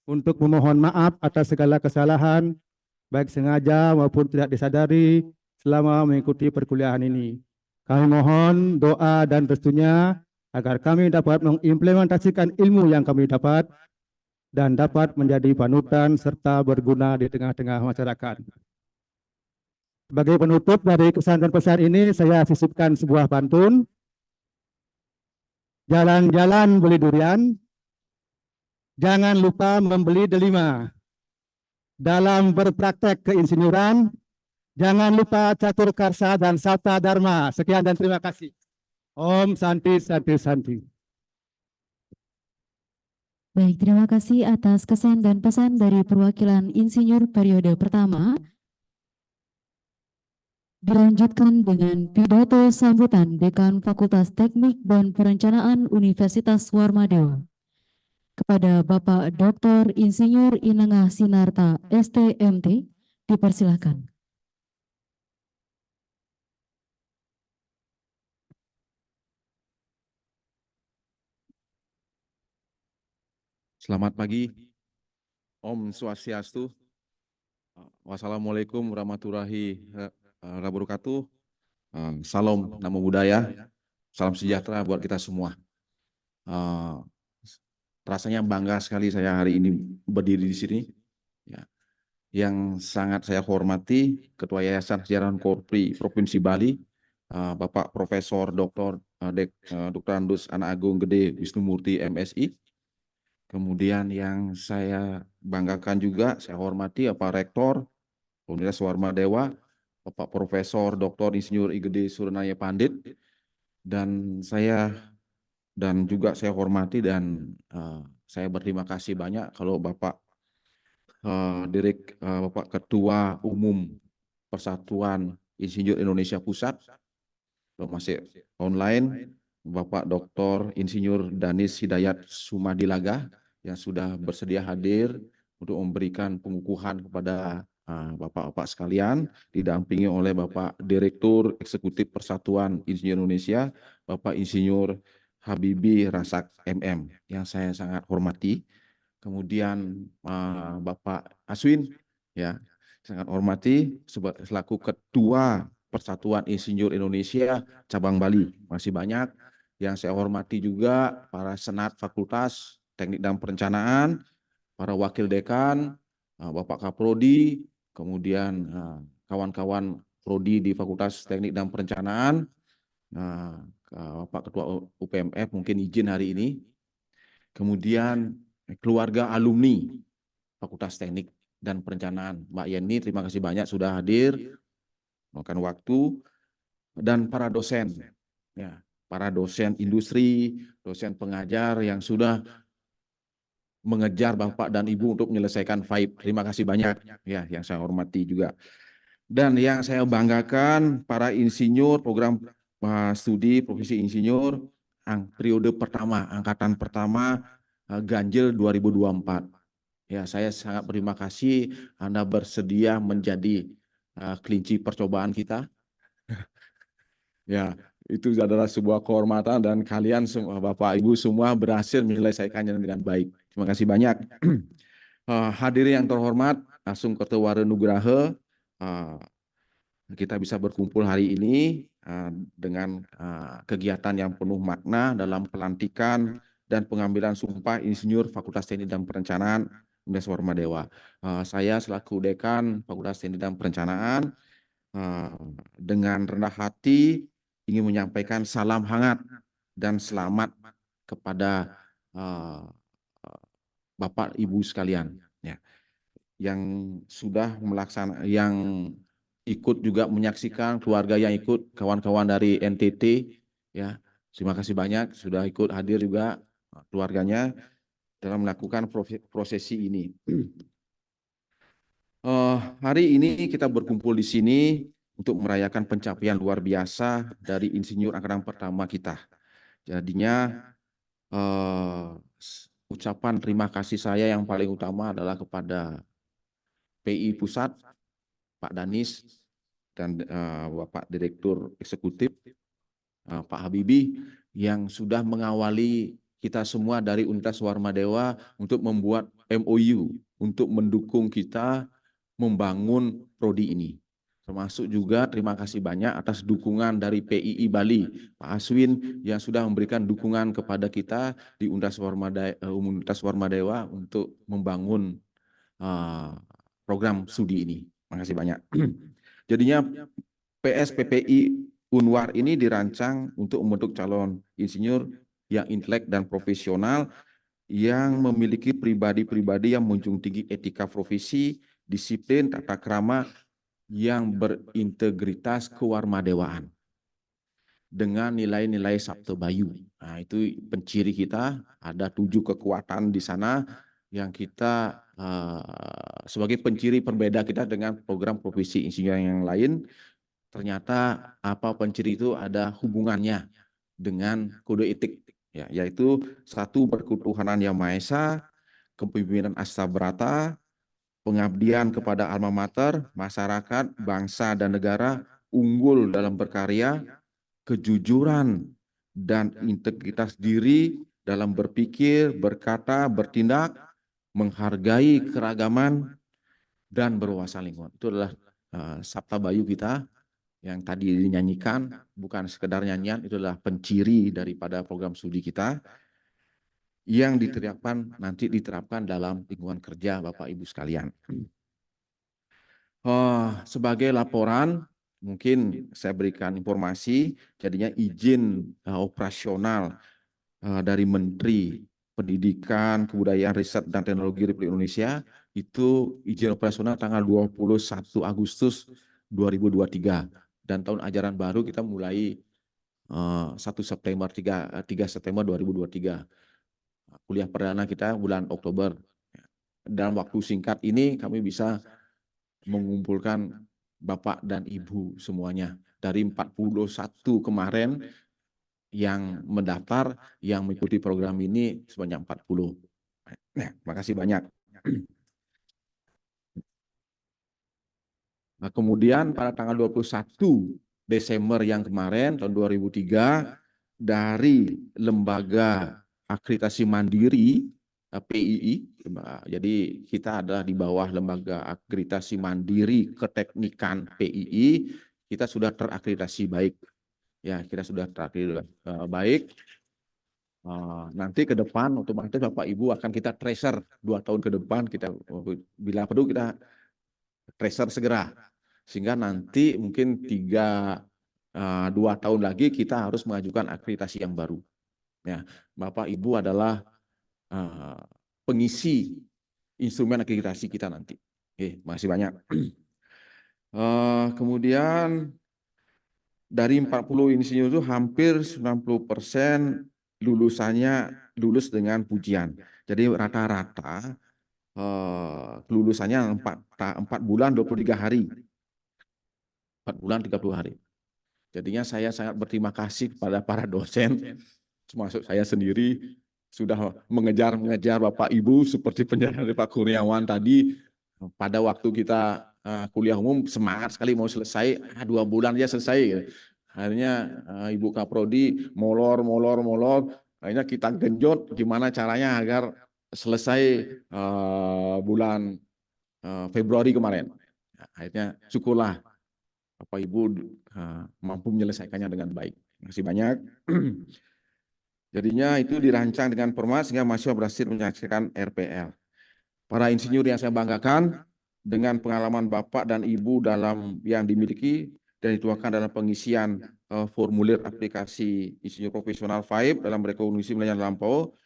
untuk memohon maaf atas segala kesalahan, baik sengaja maupun tidak disadari selama mengikuti perkuliahan ini. Kami mohon doa dan restunya agar kami dapat mengimplementasikan ilmu yang kami dapat dan dapat menjadi panutan serta berguna di tengah-tengah masyarakat. Sebagai penutup dari kesan dan pesan ini, saya sisipkan sebuah pantun. Jalan-jalan beli durian, jangan lupa membeli delima. Dalam berpraktek keinsinyuran, jangan lupa catur karsa dan sabta dharma. Sekian dan terima kasih. Om Santi Santi Santi.
Baik, terima kasih atas kesan dan pesan dari perwakilan insinyur periode pertama. Dilanjutkan dengan pidato sambutan Dekan Fakultas Teknik dan Perencanaan Universitas Warmadewa. Kepada Bapak Dr. Insinyur Inengah Sinarta, STMT, dipersilakan.
Selamat pagi, Om Swastiastu, Wassalamualaikum warahmatullahi wabarakatuh, Salam Namo Buddhaya, salam sejahtera buat kita semua. Rasanya bangga sekali saya hari ini berdiri di sini. Ya. Yang sangat saya hormati Ketua Yayasan Sejarah Korpri Provinsi Bali, Bapak Profesor Dr. Andus Anak Agung Gede Wisnumurti MSI. Kemudian yang saya banggakan juga, saya hormati Bapak Rektor Universitas Warmadewa, Bapak Profesor Dr. Insinyur Igede Suranaya Pandit, dan juga saya hormati dan saya berterima kasih banyak kalau Bapak Bapak Ketua Umum Persatuan Insinyur Indonesia Pusat, masih online, Bapak Dr. Insinyur Danis Hidayat Sumadilaga yang sudah bersedia hadir untuk memberikan pengukuhan kepada Bapak-Bapak sekalian, didampingi oleh Bapak Direktur Eksekutif Persatuan Insinyur Indonesia, Bapak Insinyur Habibi Rasak MM, yang saya sangat hormati. Kemudian Bapak Aswin, ya, sangat hormati selaku Ketua Persatuan Insinyur Indonesia Cabang Bali. Masih banyak yang saya hormati juga para senat Fakultas Teknik dan Perencanaan, para wakil dekan, Bapak Kaprodi, kemudian kawan-kawan prodi di Fakultas Teknik dan Perencanaan, Bapak Ketua UPMF mungkin izin hari ini, kemudian keluarga alumni Fakultas Teknik dan Perencanaan, Mbak Yeni, terima kasih banyak sudah hadir, makan waktu, dan para dosen, ya, para dosen industri, dosen pengajar yang sudah mengejar Bapak dan Ibu untuk menyelesaikan FAIP. Terima kasih banyak, ya, yang saya hormati juga. Dan yang saya banggakan para insinyur program studi profesi insinyur periode pertama, angkatan pertama ganjil 2024. Ya, saya sangat berterima kasih Anda bersedia menjadi kelinci percobaan kita. Ya, itu adalah sebuah kehormatan dan kalian semua Bapak Ibu semua berhasil menyelesaikannya dengan baik. Terima kasih banyak. Hadirin yang terhormat, langsung Ketua Nugraha, kita bisa berkumpul hari ini dengan kegiatan yang penuh makna dalam pelantikan dan pengambilan sumpah Insinyur Fakultas Teknik dan Perencanaan Universitas Warmadewa. Saya selaku Dekan Fakultas Teknik dan Perencanaan dengan rendah hati ingin menyampaikan salam hangat dan selamat kepada Bapak Ibu sekalian, ya, yang sudah yang ikut juga menyaksikan, keluarga yang ikut, kawan-kawan dari NTT, ya, terima kasih banyak sudah ikut hadir juga keluarganya dalam melakukan prosesi ini. Hari ini kita berkumpul di sini untuk merayakan pencapaian luar biasa dari insinyur angkatan pertama kita. Jadinya ucapan terima kasih saya yang paling utama adalah kepada PI Pusat, Pak Danis, dan Bapak Direktur Eksekutif, Pak Habibi, yang sudah mengawali kita semua dari Universitas Warmadewa untuk membuat MOU, untuk mendukung kita membangun prodi ini. Termasuk juga terima kasih banyak atas dukungan dari PII Bali, Pak Aswin, yang sudah memberikan dukungan kepada kita di Universitas Warmadewa untuk membangun program studi ini. Terima kasih banyak. Jadinya PSPPI Unwar ini dirancang untuk membentuk calon insinyur yang intelek dan profesional, yang memiliki pribadi-pribadi yang menjunjung tinggi etika profesi, disiplin, tata krama, yang berintegritas kewarmadewaan dengan nilai-nilai Sabta Bayu. Nah, itu penciri kita. Ada 7 kekuatan di sana yang kita sebagai penciri perbeda kita dengan program profesi insinyur yang lain. Ternyata penciri itu ada hubungannya dengan kode etik, ya, yaitu 1, berketuhanan yang Maha Esa, kepemimpinan asta berata, pengabdian kepada alma mater, masyarakat, bangsa, dan negara, unggul dalam berkarya, kejujuran dan integritas diri dalam berpikir, berkata, bertindak, menghargai keragaman, dan berwawasan lingkungan. Itu adalah Sabta Bayu kita yang tadi dinyanyikan, bukan sekedar nyanyian, itu adalah penciri daripada program studi kita yang nanti diterapkan dalam lingkungan kerja Bapak Ibu sekalian. Sebagai laporan, mungkin saya berikan informasi, jadinya izin operasional dari Menteri Pendidikan, Kebudayaan, Riset, dan Teknologi Republik Indonesia, itu izin operasional tanggal 21 Agustus 2023. Dan tahun ajaran baru kita mulai 3 September 2023. Kuliah perdana kita bulan Oktober. Dalam waktu singkat ini kami bisa mengumpulkan Bapak dan Ibu semuanya. Dari 41 kemarin yang mendaftar, yang mengikuti program ini sebanyak 40. Nah, makasih banyak. Nah, kemudian pada tanggal 21 Desember yang kemarin, tahun 2003, dari Lembaga Akreditasi Mandiri, PII, jadi kita adalah di bawah Lembaga Akreditasi Mandiri Keteknikan PII, kita sudah terakreditasi baik. Ya, kita sudah terakreditasi baik. Nanti ke depan otomatis Bapak Ibu akan kita tracer 2 tahun ke depan, kita bila perlu kita tracer segera, sehingga nanti mungkin 2 tahun lagi kita harus mengajukan akreditasi yang baru. Ya, Bapak Ibu adalah pengisi instrumen akreditasi kita nanti. Oke, makasih banyak. Kemudian dari 40 insinyur itu hampir 90% lulus dengan pujian. Jadi rata-rata kelulusannya 4 bulan 23 hari. 4 bulan 30 hari. Jadinya saya sangat berterima kasih kepada para dosen, termasuk saya sendiri, sudah mengejar Bapak Ibu seperti penjelasan dari Pak Kurniawan tadi. Pada waktu kita kuliah umum semangat sekali mau selesai, 2 bulan aja selesai. Akhirnya Ibu Kaprodi molor. Akhirnya kita genjot gimana caranya agar selesai bulan Februari kemarin. Akhirnya syukurlah Bapak Ibu mampu menyelesaikannya dengan baik. Terima kasih banyak. Jadinya itu dirancang dengan format sehingga mahasiswa berhasil menyelesaikan RPL. Para insinyur yang saya banggakan dengan pengalaman Bapak dan Ibu dalam yang dimiliki dan dituangkan dalam pengisian formulir aplikasi insinyur profesional FAIP dalam rekognisi nilai lampau,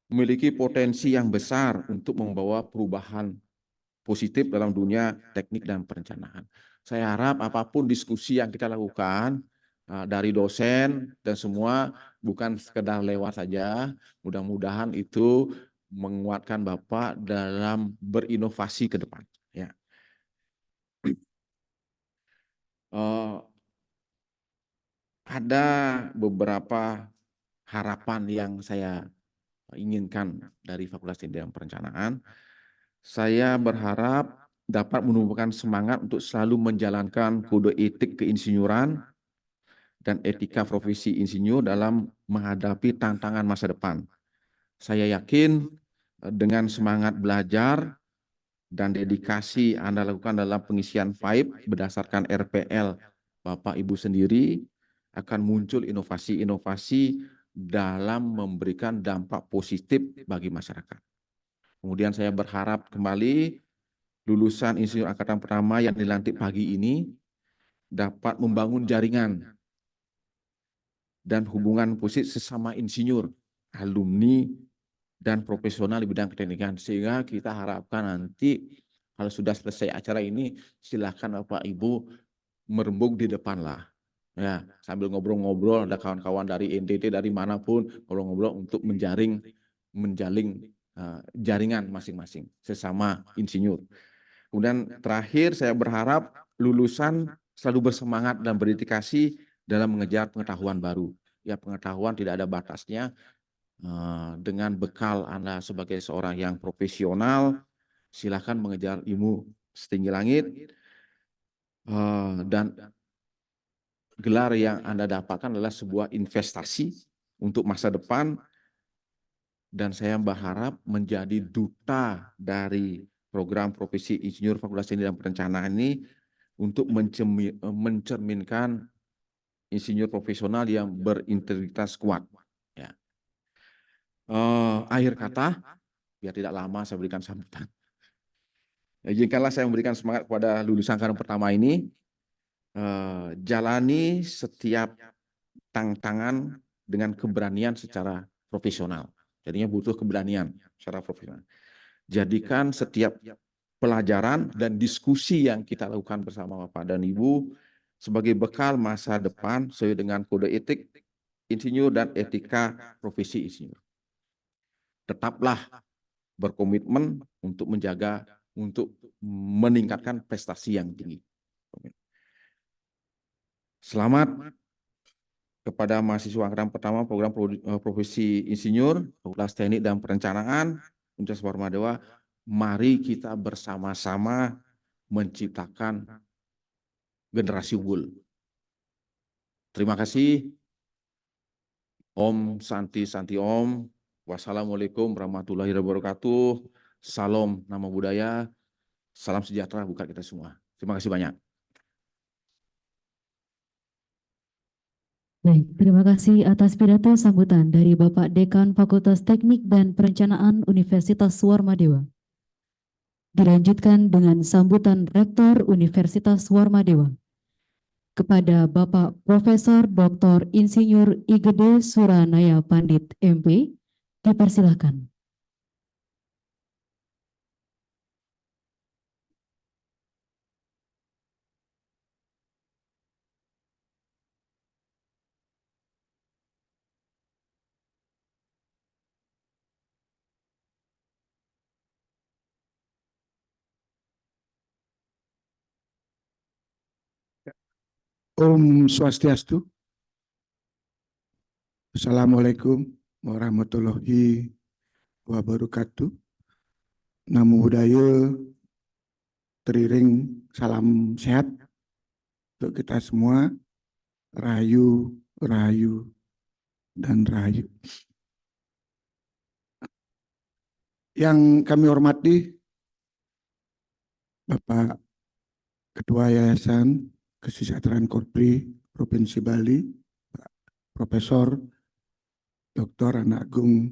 memiliki potensi yang besar untuk membawa perubahan positif dalam dunia teknik dan perencanaan. Saya harap apapun diskusi yang kita lakukan dari dosen dan semua bukan sekedar lewat saja, mudah-mudahan itu menguatkan Bapak dalam berinovasi ke depan. Ya. Ada beberapa harapan yang saya inginkan dari Fakultas Teknik dan Perencanaan. Saya berharap dapat menumbuhkan semangat untuk selalu menjalankan kode etik keinsinyuran dan etika profesi insinyur dalam menghadapi tantangan masa depan. Saya yakin dengan semangat belajar dan dedikasi Anda lakukan dalam pengisian FAIP berdasarkan RPL Bapak Ibu sendiri, akan muncul inovasi-inovasi dalam memberikan dampak positif bagi masyarakat. Kemudian saya berharap kembali lulusan insinyur angkatan pertama yang dilantik pagi ini dapat membangun jaringan dan hubungan positif sesama insinyur, alumni, dan profesional di bidang keteknikan. Sehingga kita harapkan nanti kalau sudah selesai acara ini, silakan Bapak Ibu merembuk di depan lah. Ya, sambil ngobrol-ngobrol, ada kawan-kawan dari NTT, dari manapun, ngobrol-ngobrol untuk menjalin jaringan masing-masing sesama insinyur. Kemudian terakhir saya berharap lulusan selalu bersemangat dan berdedikasi dalam mengejar pengetahuan baru. Ya, pengetahuan tidak ada batasnya. Dengan bekal Anda sebagai seorang yang profesional, silakan mengejar ilmu setinggi langit. Dan gelar yang Anda dapatkan adalah sebuah investasi untuk masa depan. Dan saya berharap menjadi duta dari program profesi insinyur Fakultas Teknik dan Perencanaan ini untuk mencerminkan insinyur profesional yang berintegritas kuat. Ya. Akhir kata, biar tidak lama saya berikan sambutan. Izinkanlah saya memberikan semangat kepada lulusan angkatan pertama ini. Jalani setiap tantangan dengan keberanian secara profesional. Jadinya butuh keberanian secara profesional. Jadikan setiap pelajaran dan diskusi yang kita lakukan bersama Bapak dan Ibu sebagai bekal masa depan sesuai dengan kode etik insinyur dan etika profesi insinyur. Tetaplah berkomitmen untuk menjaga, untuk meningkatkan prestasi yang tinggi. Selamat kepada mahasiswa angkatan pertama program profesi insinyur, Fakultas Teknik dan Perencanaan Universitas Warmadewa. Mari kita bersama-sama menciptakan generasi unggul. Terima kasih. Om Santi Santi Om. Wassalamualaikum warahmatullahi wabarakatuh. Salam nama budaya. Salam sejahtera buat kita semua. Terima kasih banyak.
Baik, terima kasih atas pidato sambutan dari Bapak Dekan Fakultas Teknik dan Perencanaan Universitas Warmadewa. Dilanjutkan dengan sambutan Rektor Universitas Warmadewa kepada Bapak Profesor Dr. Insinyur Igede Suranaya Pandit MP, dipersilakan.
Om Swastiastu. Assalamualaikum warahmatullahi wabarakatuh. Namo Buddhaya, teriring salam sehat untuk kita semua. Rahayu, rahayu, dan rahayu. Yang kami hormati Bapak Ketua Yayasan Kesejahteraan Korpri Provinsi Bali, Pak Profesor Dr. Anak Agung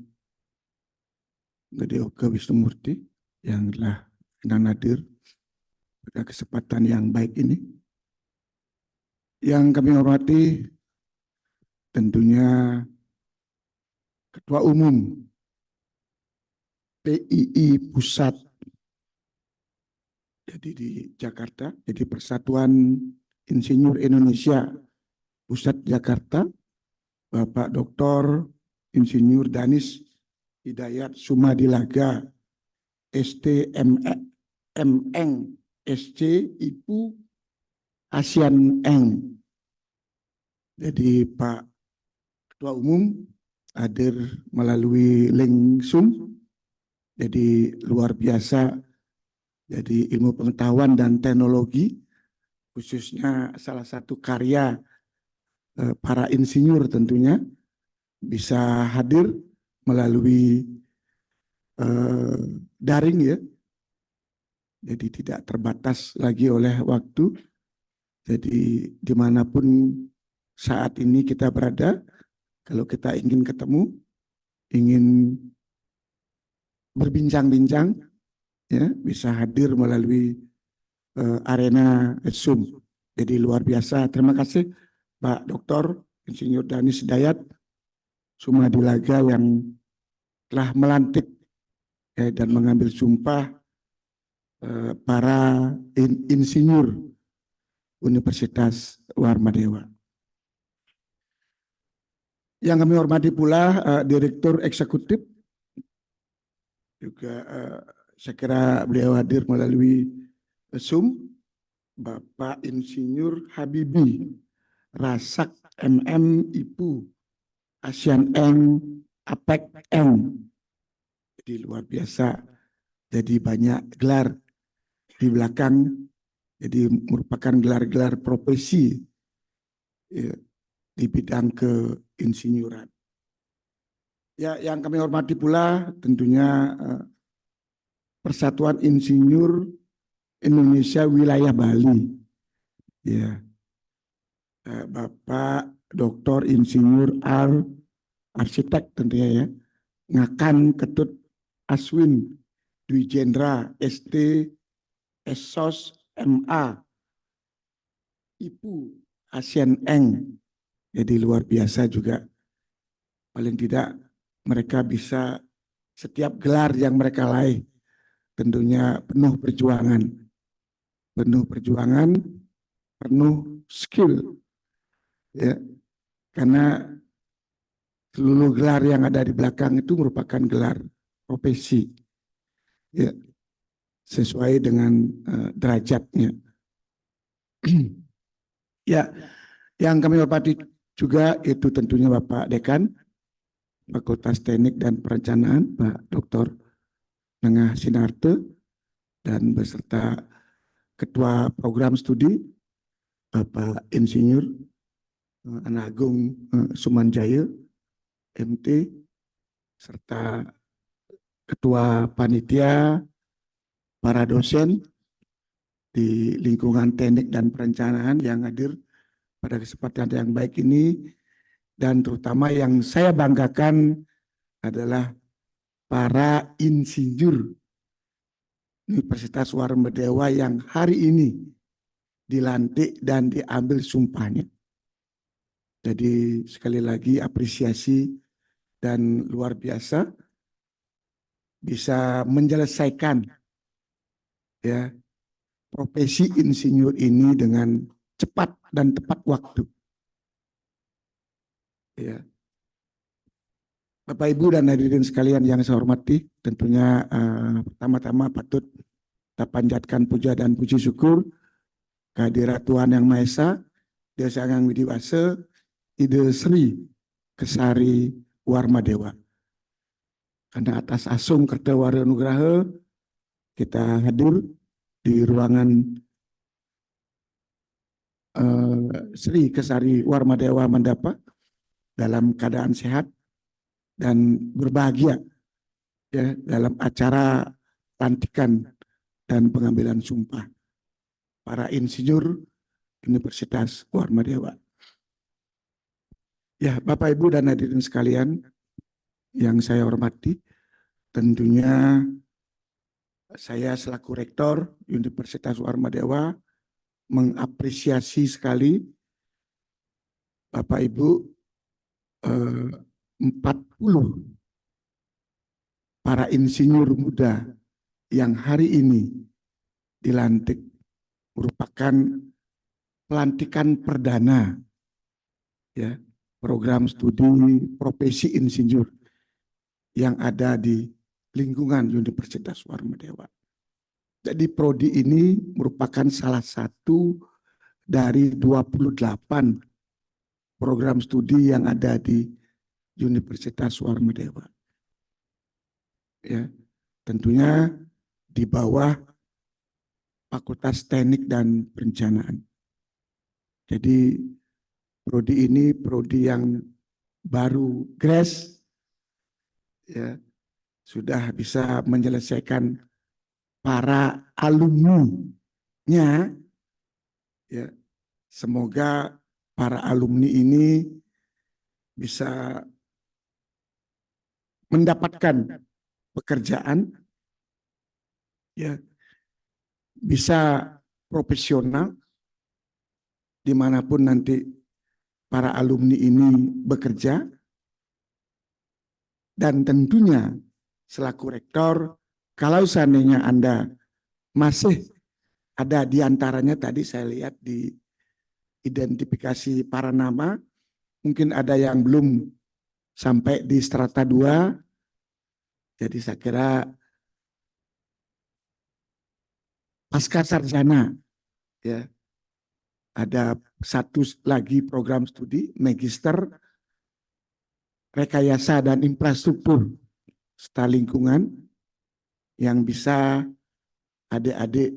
Gede Oke Wisnumurti yang telah hadir pada kesempatan yang baik ini. Yang kami hormati tentunya Ketua Umum PII Pusat, jadi di Jakarta, jadi Persatuan Insinyur Indonesia Pusat Jakarta, Bapak Dr. Insinyur Danis Hidayat Sumadilaga, STMeng, SC IPU ASEAN Eng. Jadi Pak Ketua Umum hadir melalui link Zoom, jadi luar biasa. Jadi ilmu pengetahuan dan teknologi, khususnya salah satu karya para insinyur tentunya bisa hadir melalui daring ya. Jadi tidak terbatas lagi oleh waktu. Jadi dimanapun saat ini kita berada, kalau kita ingin ketemu, ingin berbincang-bincang, ya bisa hadir melalui arena Zoom. Jadi luar biasa. Terima kasih Pak Dr. Insinyur Danis Hidayat Sumadilaga yang telah melantik dan mengambil sumpah para insinyur Universitas Warmadewa. Yang kami hormati pula Direktur Eksekutif, juga saya kira beliau hadir melalui Zoom, Bapak Insinyur Habibi Rasak MM IPU ASEAN Eng APEC Eng. Jadi luar biasa. Jadi banyak gelar di belakang, jadi merupakan gelar-gelar profesi ya, di bidang keinsinyuran. Ya, yang kami hormati pula tentunya Persatuan Insinyur Indonesia Wilayah Bali, ya, Bapak Dr. Insinyur Arsitek tentunya ya, Ngakan Ketut Aswin Dwi Jendra ST Esos MA IPU ASEAN Eng. Jadi luar biasa juga. Paling tidak mereka bisa setiap gelar yang mereka raih tentunya penuh perjuangan, penuh skill, ya, karena seluruh gelar yang ada di belakang itu merupakan gelar profesi, ya, sesuai dengan derajatnya. Ya, Yang kami hormati juga itu tentunya Bapak Dekan Fakultas Teknik dan Perencanaan, Pak Dr. Nengah Sinarte, dan beserta Ketua Program Studi, Bapak Insinyur Anagung Sumanjaya, MT, serta Ketua Panitia, para dosen di lingkungan teknik dan perencanaan yang hadir pada kesempatan yang baik ini, dan terutama yang saya banggakan adalah para insinyur Universitas Warmadewa yang hari ini dilantik dan diambil sumpahnya. Jadi sekali lagi apresiasi dan luar biasa bisa menyelesaikan ya profesi insinyur ini dengan cepat dan tepat waktu. Ya. Bapak Ibu dan hadirin sekalian yang saya hormati, tentunya pertama-tama patut kita panjatkan puja dan puji syukur kehadirat Tuhan Yang Maha Esa, Desa Agang Widiwase, Ide Sri Kesari Warmadewa. Karena atas asung Kertawara Nugraha kita hadir di ruangan Sri Kesari Warmadewa Mandapa dalam keadaan sehat dan berbahagia ya dalam acara pelantikan dan pengambilan sumpah para insinyur Universitas Warmadewa. Ya, Bapak Ibu dan hadirin sekalian yang saya hormati, tentunya saya selaku Rektor Universitas Warmadewa mengapresiasi sekali Bapak Ibu 40 para insinyur muda yang hari ini dilantik merupakan pelantikan perdana ya program studi profesi insinyur yang ada di lingkungan Universitas Warmadewa. Jadi prodi ini merupakan salah satu dari 28 program studi yang ada di Universitas Warmadewa. Ya, tentunya di bawah Fakultas Teknik dan Perencanaan. Jadi prodi ini prodi yang baru grace, ya, sudah bisa menyelesaikan para alumni-nya, ya. Semoga para alumni ini bisa mendapatkan pekerjaan, ya, bisa profesional dimanapun nanti para alumni ini bekerja, dan tentunya selaku rektor, kalau seandainya Anda masih ada di antaranya, tadi saya lihat di identifikasi para nama, mungkin ada yang belum sampai di strata 2, jadi saya kira pasca sarjana, ya, ada satu lagi program studi magister rekayasa dan infrastruktur serta lingkungan yang bisa adik-adik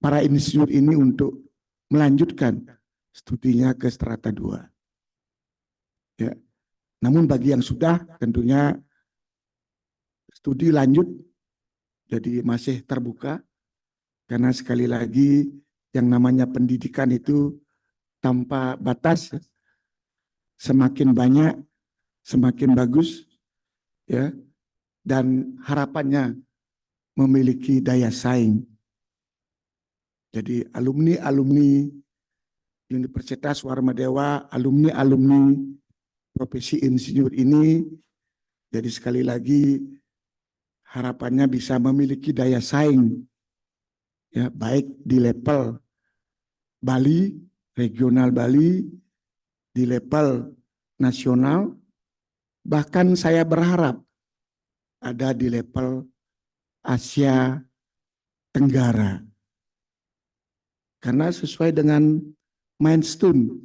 para insinyur ini untuk melanjutkan studinya ke strata 2. Ya. Namun bagi yang sudah tentunya studi lanjut jadi masih terbuka, karena sekali lagi yang namanya pendidikan itu tanpa batas, semakin banyak semakin bagus, ya, dan harapannya memiliki daya saing. Jadi alumni-alumni Universitas Warmadewa, alumni-alumni profesi insinyur ini, jadi sekali lagi harapannya bisa memiliki daya saing, ya, baik di level Bali, regional Bali, di level nasional, bahkan saya berharap ada di level Asia Tenggara. Karena sesuai dengan milestone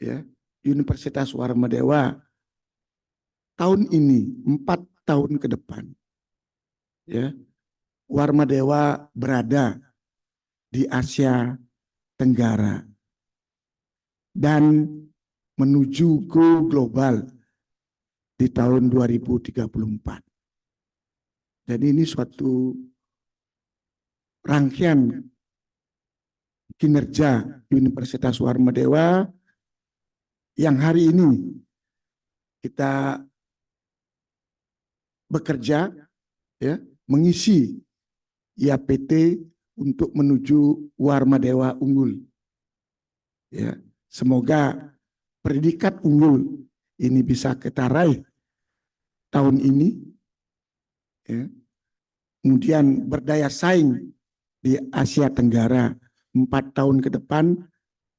ya Universitas Warmadewa tahun ini 4 tahun ke depan ya Warmadewa berada di Asia Tenggara dan menuju go global di tahun 2034. Jadi ini suatu rangkaian kinerja Universitas Warmadewa yang hari ini kita bekerja ya mengisi IAPT untuk menuju Warmadewa unggul. Ya, semoga predikat unggul ini bisa kita raih tahun ini. Ya. Kemudian berdaya saing di Asia Tenggara 4 tahun ke depan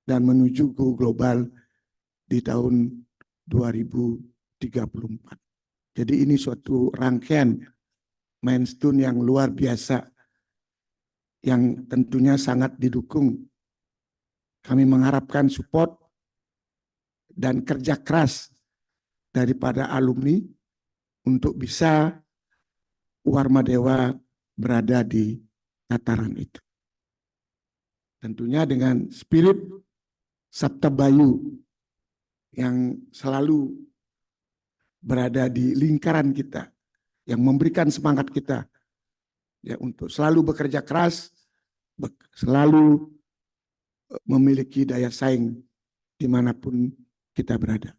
dan menuju go global di tahun 2034. Jadi ini suatu rangkaian milestone yang luar biasa yang tentunya sangat didukung. Kami mengharapkan support dan kerja keras daripada alumni untuk bisa Warmadewa berada di tataran itu. Tentunya dengan spirit Sabta Bayu yang selalu berada di lingkaran kita, yang memberikan semangat kita ya untuk selalu bekerja keras, selalu memiliki daya saing dimanapun kita berada.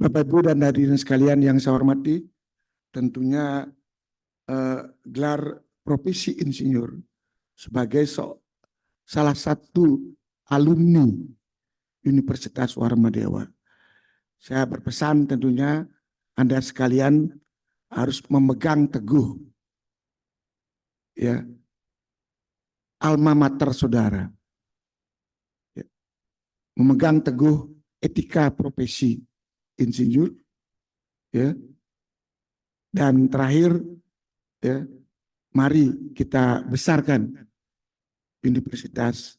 Bapak Ibu dan hadirin sekalian yang saya hormati, tentunya gelar profesi insinyur sebagai salah satu alumni Universitas Warmadewa. Saya berpesan tentunya Anda sekalian harus memegang teguh ya alma mater saudara. Ya, memegang teguh etika profesi insinyur ya. Dan terakhir ya, mari kita besarkan Universitas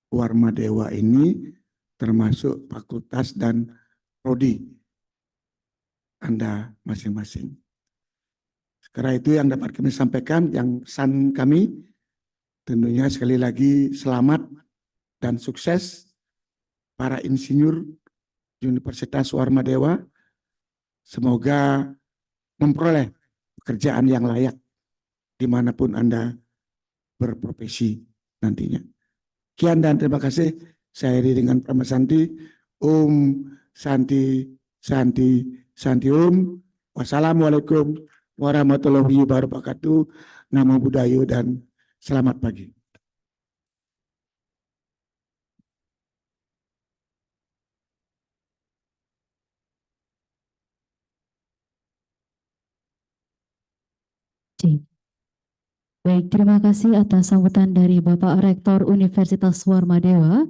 Warmadewa ini termasuk fakultas dan prodi Anda masing-masing. Karena itu yang dapat kami sampaikan, yang pesan kami tentunya sekali lagi selamat dan sukses para insinyur Universitas Warmadewa. Semoga memperoleh pekerjaan yang layak dimanapun Anda berprofesi nantinya. Sekian dan terima kasih. Saya akhiri dengan Pramana Santi. Om Santi Santi Santi Om. Wassalamualaikum warahmatullahi wabarakatuh. Namo Buddhaya dan selamat pagi.
Baik, terima kasih atas sambutan dari Bapak Rektor Universitas Warmadewa.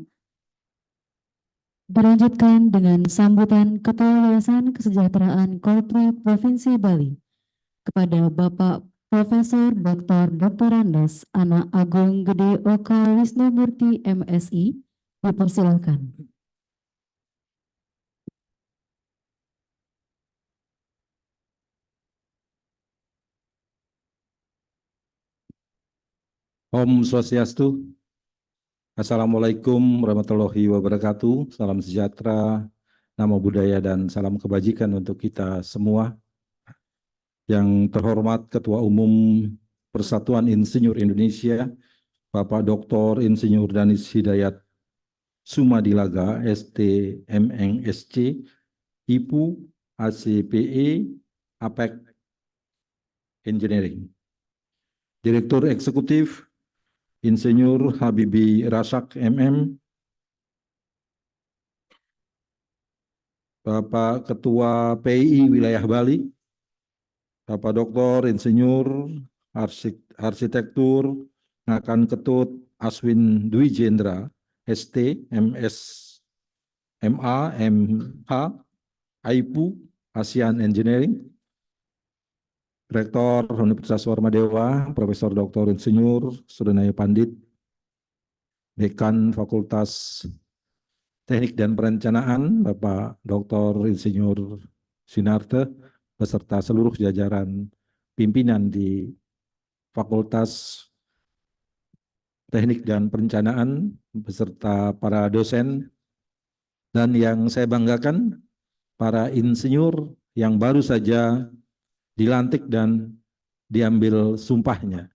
Dilanjutkan dengan sambutan Ketua Yayasan Kesejahteraan Korporat Provinsi Bali kepada Bapak Profesor Dr. Andes Anak Agung Gede Oka Wisnu Murti MSI. Dipersilakan.
Om Swastiastu. Assalamualaikum warahmatullahi wabarakatuh. Salam sejahtera, namo buddhaya, dan salam kebajikan untuk kita semua. Yang terhormat Ketua Umum Persatuan Insinyur Indonesia, Bapak Dr. Insinyur Danis Hidayat Sumadilaga, ST MNSC, IPU, ACPE, APEC Engineering. Direktur Eksekutif Insinyur Habibi Rasak MM, Bapak Ketua PI Wilayah Bali, Bapak Dr. Insinyur Arsitektur Ngakan Ketut Aswin Dwi Jendra, ST MS MA MH AIPU ASEAN Engineering, Rektor Universitas Warmadewa, Profesor Dr. Insinyur Sudanaya Pandit, Dekan Fakultas Teknik dan Perencanaan, Bapak Dr. Insinyur Sinarte, beserta seluruh jajaran pimpinan di Fakultas Teknik dan Perencanaan, beserta para dosen, dan yang saya banggakan, para insinyur yang baru saja dilantik dan diambil sumpahnya,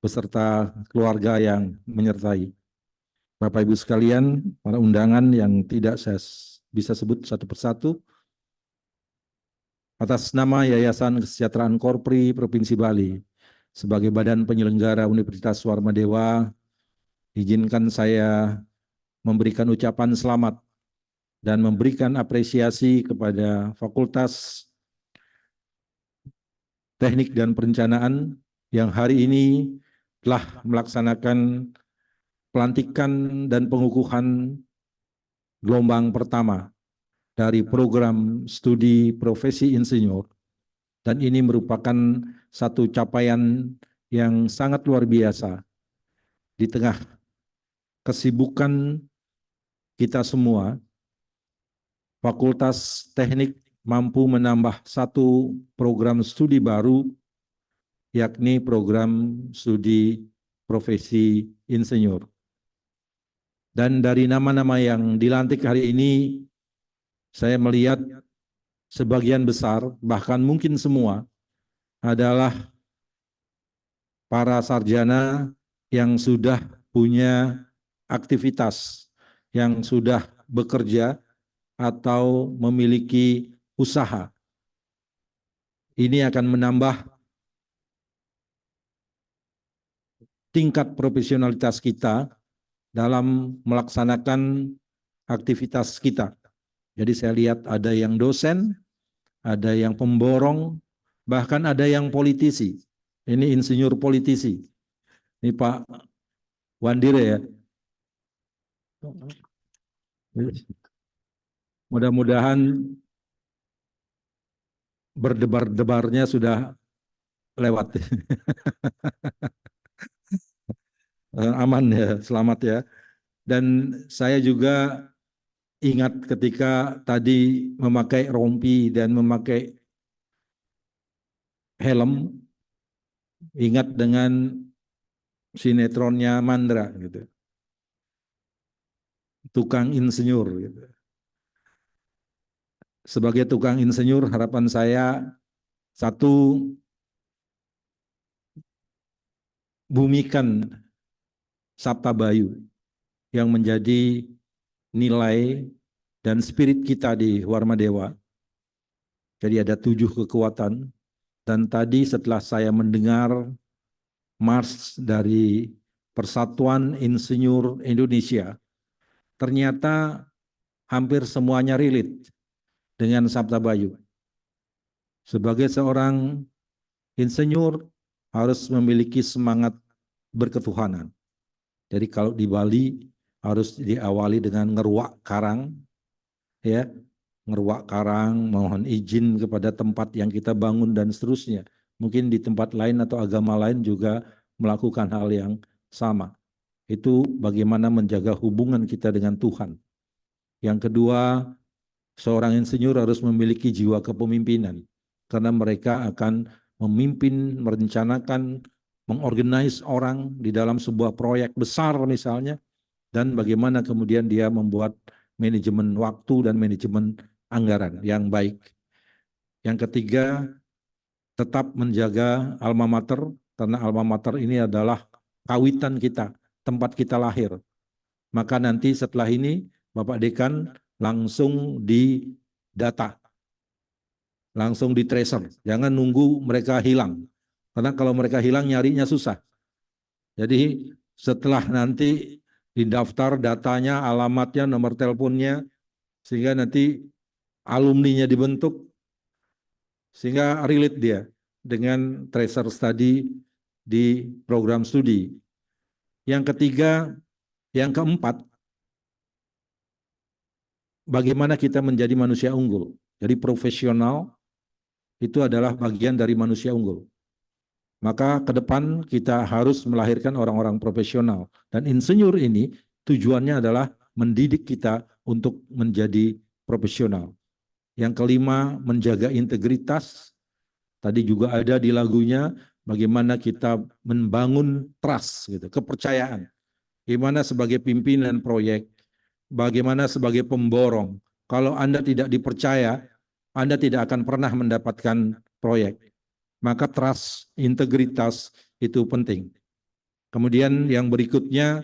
beserta keluarga yang menyertai. Bapak Ibu sekalian, para undangan yang tidak saya bisa sebut satu persatu, atas nama Yayasan Kesejahteraan Korpri Provinsi Bali, sebagai badan penyelenggara Universitas Warmadewa, izinkan saya memberikan ucapan selamat dan memberikan apresiasi kepada Fakultas Teknik dan Perencanaan yang hari ini telah melaksanakan pelantikan dan pengukuhan gelombang pertama dari program studi profesi insinyur, dan ini merupakan satu capaian yang sangat luar biasa di tengah kesibukan kita semua. Fakultas Teknik mampu menambah satu program studi baru, yakni program studi profesi insinyur. Dan dari nama-nama yang dilantik hari ini, saya melihat sebagian besar, bahkan mungkin semua, adalah para sarjana yang sudah punya aktivitas, yang sudah bekerja atau memiliki usaha. Ini akan menambah tingkat profesionalitas kita dalam melaksanakan aktivitas kita. Jadi saya lihat ada yang dosen, ada yang pemborong, bahkan ada yang politisi. Ini insinyur politisi. Ini Pak Wandire ya. Mudah-mudahan berdebar-debarnya sudah lewat. Aman ya, selamat ya. Dan saya juga ingat ketika tadi memakai rompi dan memakai helm, ingat dengan sinetronnya Mandra gitu. Tukang insinyur gitu. Sebagai tukang insinyur, harapan saya satu, bumikan Sabta Bayu yang menjadi nilai dan spirit kita di Warmadewa. Jadi ada 7 kekuatan. Dan tadi setelah saya mendengar mars dari Persatuan Insinyur Indonesia, ternyata hampir semuanya relate dengan Sabta Bayu. Sebagai seorang insinyur harus memiliki semangat berketuhanan. Jadi kalau di Bali harus diawali dengan ngeruak karang, ya, ngeruak karang, mohon izin kepada tempat yang kita bangun dan seterusnya. Mungkin di tempat lain atau agama lain juga melakukan hal yang sama. Itu bagaimana menjaga hubungan kita dengan Tuhan. Yang kedua, seorang insinyur harus memiliki jiwa kepemimpinan, karena mereka akan memimpin, merencanakan, mengorganize orang di dalam sebuah proyek besar misalnya, dan bagaimana kemudian dia membuat manajemen waktu dan manajemen anggaran yang baik. Yang ketiga, tetap menjaga alma mater, karena alma mater ini adalah kawitan kita, tempat kita lahir. Maka nanti setelah ini Bapak Dekan langsung didata, langsung di tracer, jangan nunggu mereka hilang. Karena kalau mereka hilang nyarinya susah. Jadi setelah nanti didaftar datanya, alamatnya, nomor teleponnya, sehingga nanti alumninya dibentuk, sehingga relate dia dengan tracer study di program studi. Yang ketiga, yang keempat, bagaimana kita menjadi manusia unggul. Jadi profesional itu adalah bagian dari manusia unggul. Maka ke depan kita harus melahirkan orang-orang profesional. Dan insinyur ini tujuannya adalah mendidik kita untuk menjadi profesional. Yang kelima, menjaga integritas. Tadi juga ada di lagunya, bagaimana kita membangun trust, gitu, kepercayaan. Gimana sebagai pimpinan proyek, bagaimana sebagai pemborong. Kalau Anda tidak dipercaya, Anda tidak akan pernah mendapatkan proyek. Maka trust, integritas itu penting. Kemudian yang berikutnya,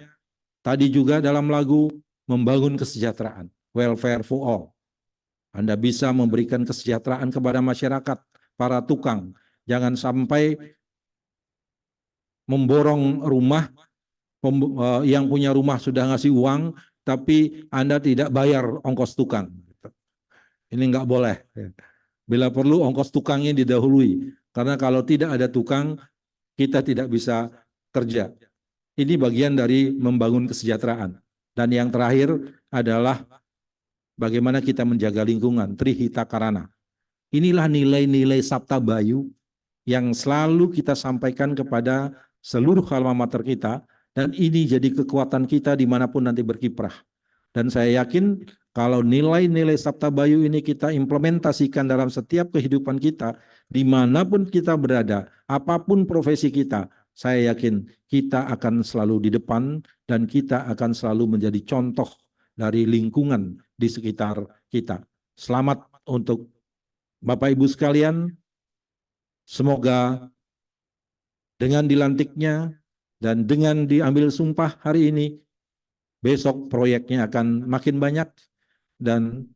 tadi juga dalam lagu, membangun kesejahteraan, welfare for all. Anda bisa memberikan kesejahteraan kepada masyarakat, para tukang. Jangan sampai memborong rumah, yang punya rumah sudah ngasih uang, tapi Anda tidak bayar ongkos tukang. Ini nggak boleh. Bila perlu ongkos tukangnya didahului. Karena kalau tidak ada tukang, kita tidak bisa kerja. Ini bagian dari membangun kesejahteraan. Dan yang terakhir adalah bagaimana kita menjaga lingkungan, Trihita Karana. Inilah nilai-nilai Sabta Bayu yang selalu kita sampaikan kepada seluruh alma mater kita, dan ini jadi kekuatan kita dimanapun nanti berkiprah. Dan saya yakin kalau nilai-nilai Sabta Bayu ini kita implementasikan dalam setiap kehidupan kita, dimanapun kita berada, apapun profesi kita, saya yakin kita akan selalu di depan dan kita akan selalu menjadi contoh dari lingkungan di sekitar kita. Selamat untuk Bapak Ibu sekalian, semoga dengan dilantiknya dan dengan diambil sumpah hari ini, besok proyeknya akan makin banyak dan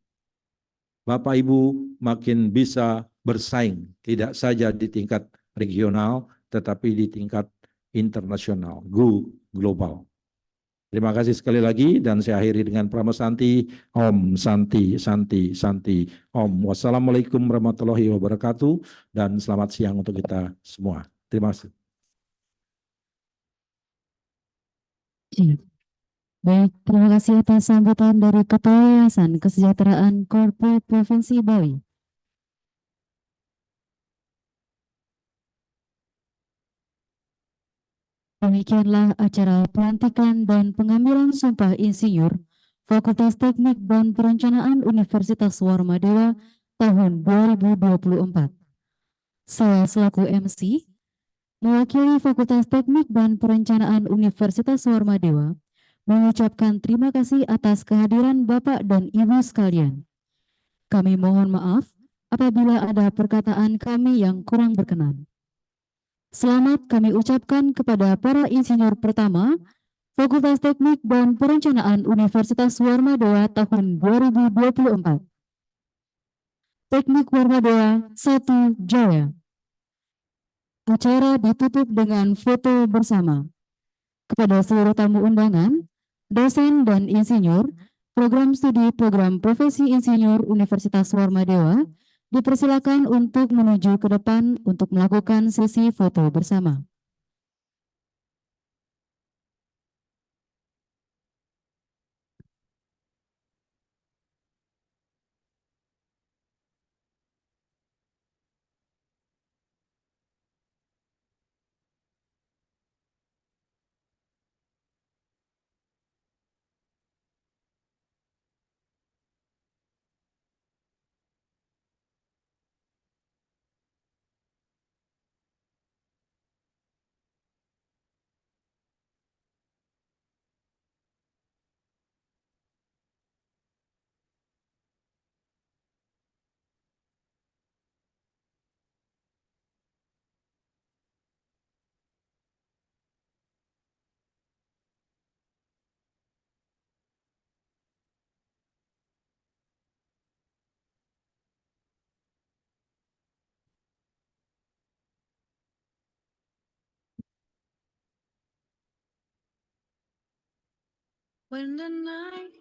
Bapak Ibu makin bisa bersaing, tidak saja di tingkat regional, tetapi di tingkat internasional, global. Terima kasih sekali lagi dan saya akhiri dengan Pramasanti. Om Santi, Santi, Santi. Om. Wassalamualaikum warahmatullahi wabarakatuh dan selamat siang untuk kita semua. Terima kasih.
Baik, terima kasih atas sambutan dari Ketua Yayasan Kesejahteraan Korporat Provinsi Bali. Demikianlah acara pelantikan dan pengambilan sumpah insinyur Fakultas Teknik dan Perencanaan Universitas Warmadewa tahun 2024. Saya selaku MC, mewakili Fakultas Teknik dan Perencanaan Universitas Warmadewa, mengucapkan terima kasih atas kehadiran Bapak dan Ibu sekalian. Kami mohon maaf apabila ada perkataan kami yang kurang berkenan. Selamat kami ucapkan kepada para insinyur pertama Fakultas Teknik dan Perencanaan Universitas Warmadewa tahun 2024. Teknik Warmadewa 1 Jaya. Acara ditutup dengan foto bersama. Kepada seluruh tamu undangan, dosen dan insinyur, program studi program profesi insinyur Universitas Warmadewa, dipersilakan untuk menuju ke depan untuk melakukan sesi foto bersama.
When the night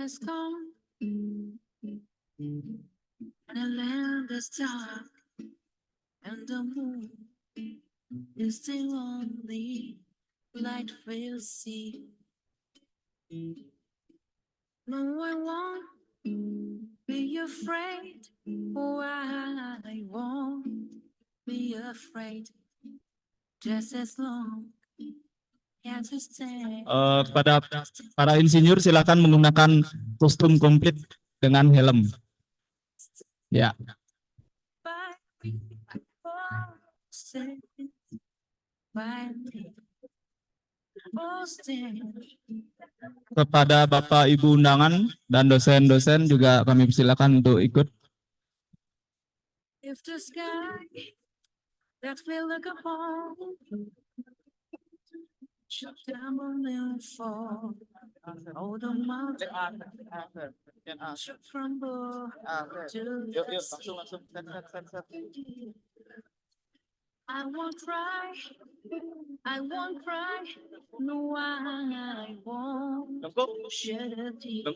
has come and the land is dark and the moon is the only light we'll see. No, I won't be afraid. Oh, I won't be afraid. afraid. Just as long as you stay.
Kepada para insinyur silakan menggunakan kostum komplit dengan helm. Ya.
By me, oh, stay by me. Oh, stay.
Kepada Bapak Ibu undangan dan dosen-dosen juga kami persilakan untuk ikut.
If the sky that feel like a ball should down and fall, all the mountains should crumble to the sea. I won't cry, I won't cry, no, I won't shed a tear.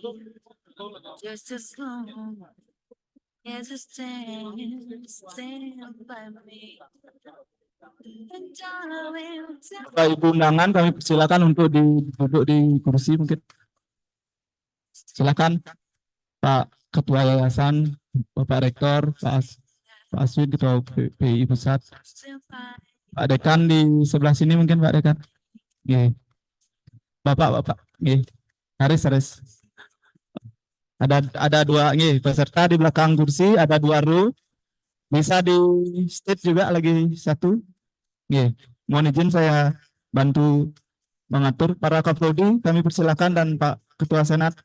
Just as long as you stand by me. And darling,
Bapak Ibu undangan kami persilakan untuk duduk di kursi mungkin. Silakan Pak Ketua Yayasan, Bapak Rektor, Pak Aswin Ketua PI Pusat, Pak Dekan di sebelah sini mungkin Pak Dekan. Oke. Bapak. Oke. Haris. Ada dua peserta di belakang kursi, ada 2 row. Bisa di stage juga lagi 1. Mohon izin saya bantu mengatur. Para Kapolri kami persilakan dan Pak Ketua Senat.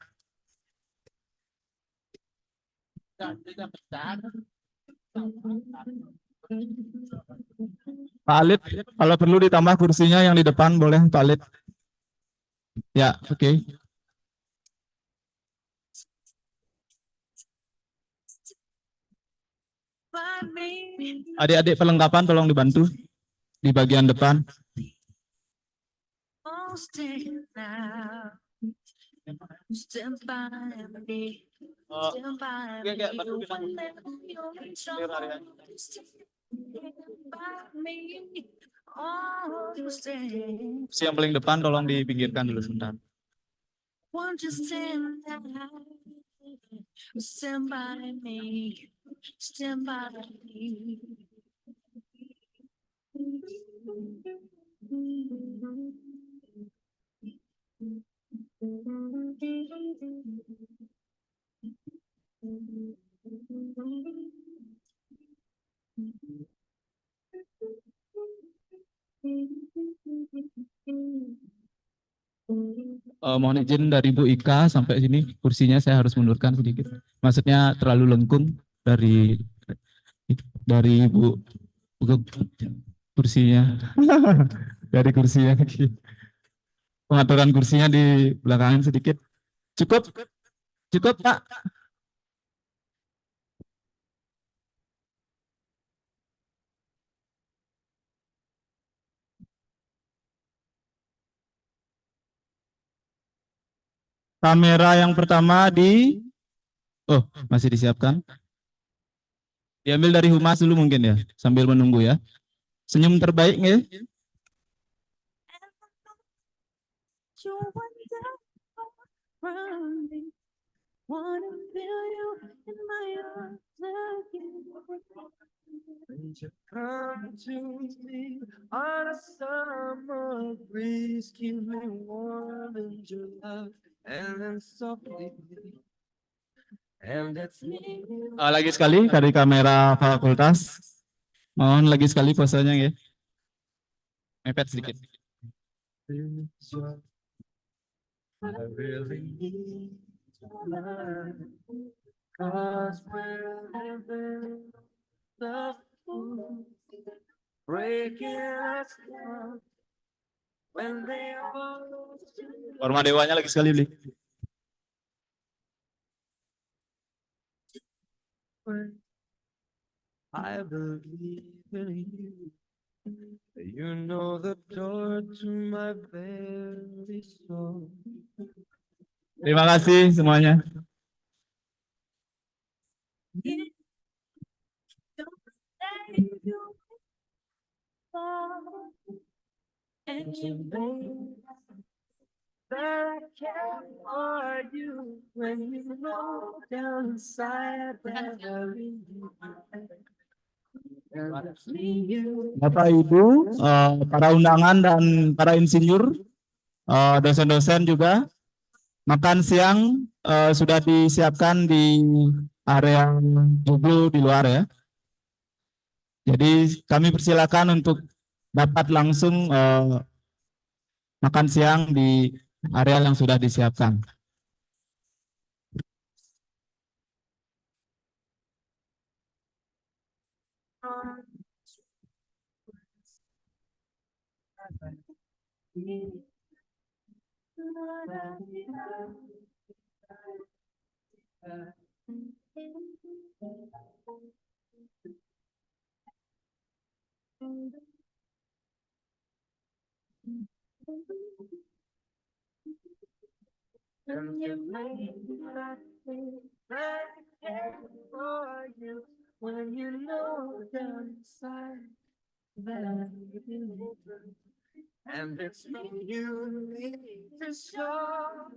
Pak Alit, kalau perlu ditambah kursinya yang di depan boleh Pak Alit. Ya, oke.
by me.
Adik-adik perlengkapan tolong dibantu di bagian depan.
Oh, stay now. Stand by me. Stand by me. Whenever you're in trouble. Stand by me. Oh, stay.
Si yang paling depan tolong dipinggirkan dulu sebentar.
Won't you stand by? Stand by me. Stand by me.
Mohon izin dari Bu Ika sampai sini kursinya saya harus mundurkan sedikit. Maksudnya terlalu lengkung dari Bu kursinya. Dari kursinya. Pengaturan kursinya di belakangin sedikit. Cukup Pak. Kamera yang pertama masih disiapkan. Diambil dari Humas dulu mungkin ya, sambil menunggu ya. Senyum terbaik nggak?
You wonder around me. Wanna feel you in my arms again.
When you come to me on a summer breeze, keep me warm in your love, and then softly. And that's me.
Lagi sekali dari kamera fakultas. Mohon lagi sekali posenya ya. Mepet sedikit.
I really need to learn, 'cause we're living the fool, breaking us down when they all
Orma Dewanya lagi sekali beli.
I believe in you. You know the door to my very soul.
Terima kasih semuanya.
And you
That I care for you when you know down inside that I really
Bapak Ibu, para undangan dan para insinyur, dosen-dosen juga, makan siang sudah disiapkan di area joglo di luar ya. Jadi kami persilakan untuk dapat langsung makan siang di area yang sudah disiapkan.
And you make nothing I care for you when you know down inside that you live. And it's from you need to show.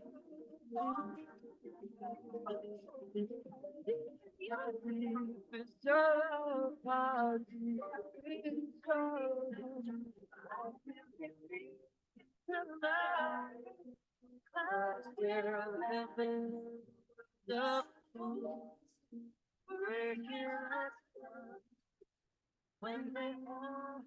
It's so hard to tonight. We're living the breaking us when they want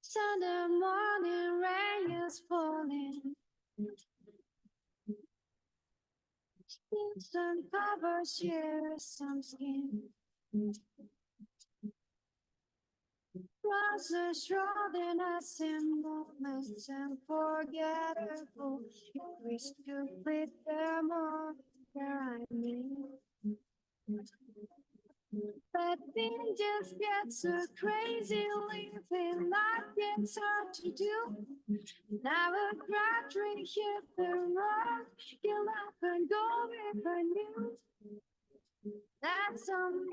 Sunday morning rain is falling. Sun covers here some skin. Roses shrouding us in moments unforgettable. You wish to put them on where I mean. But then just gets so crazy, living life gets hard to do. Never graduate, hit the road, get up and go if I knew that someday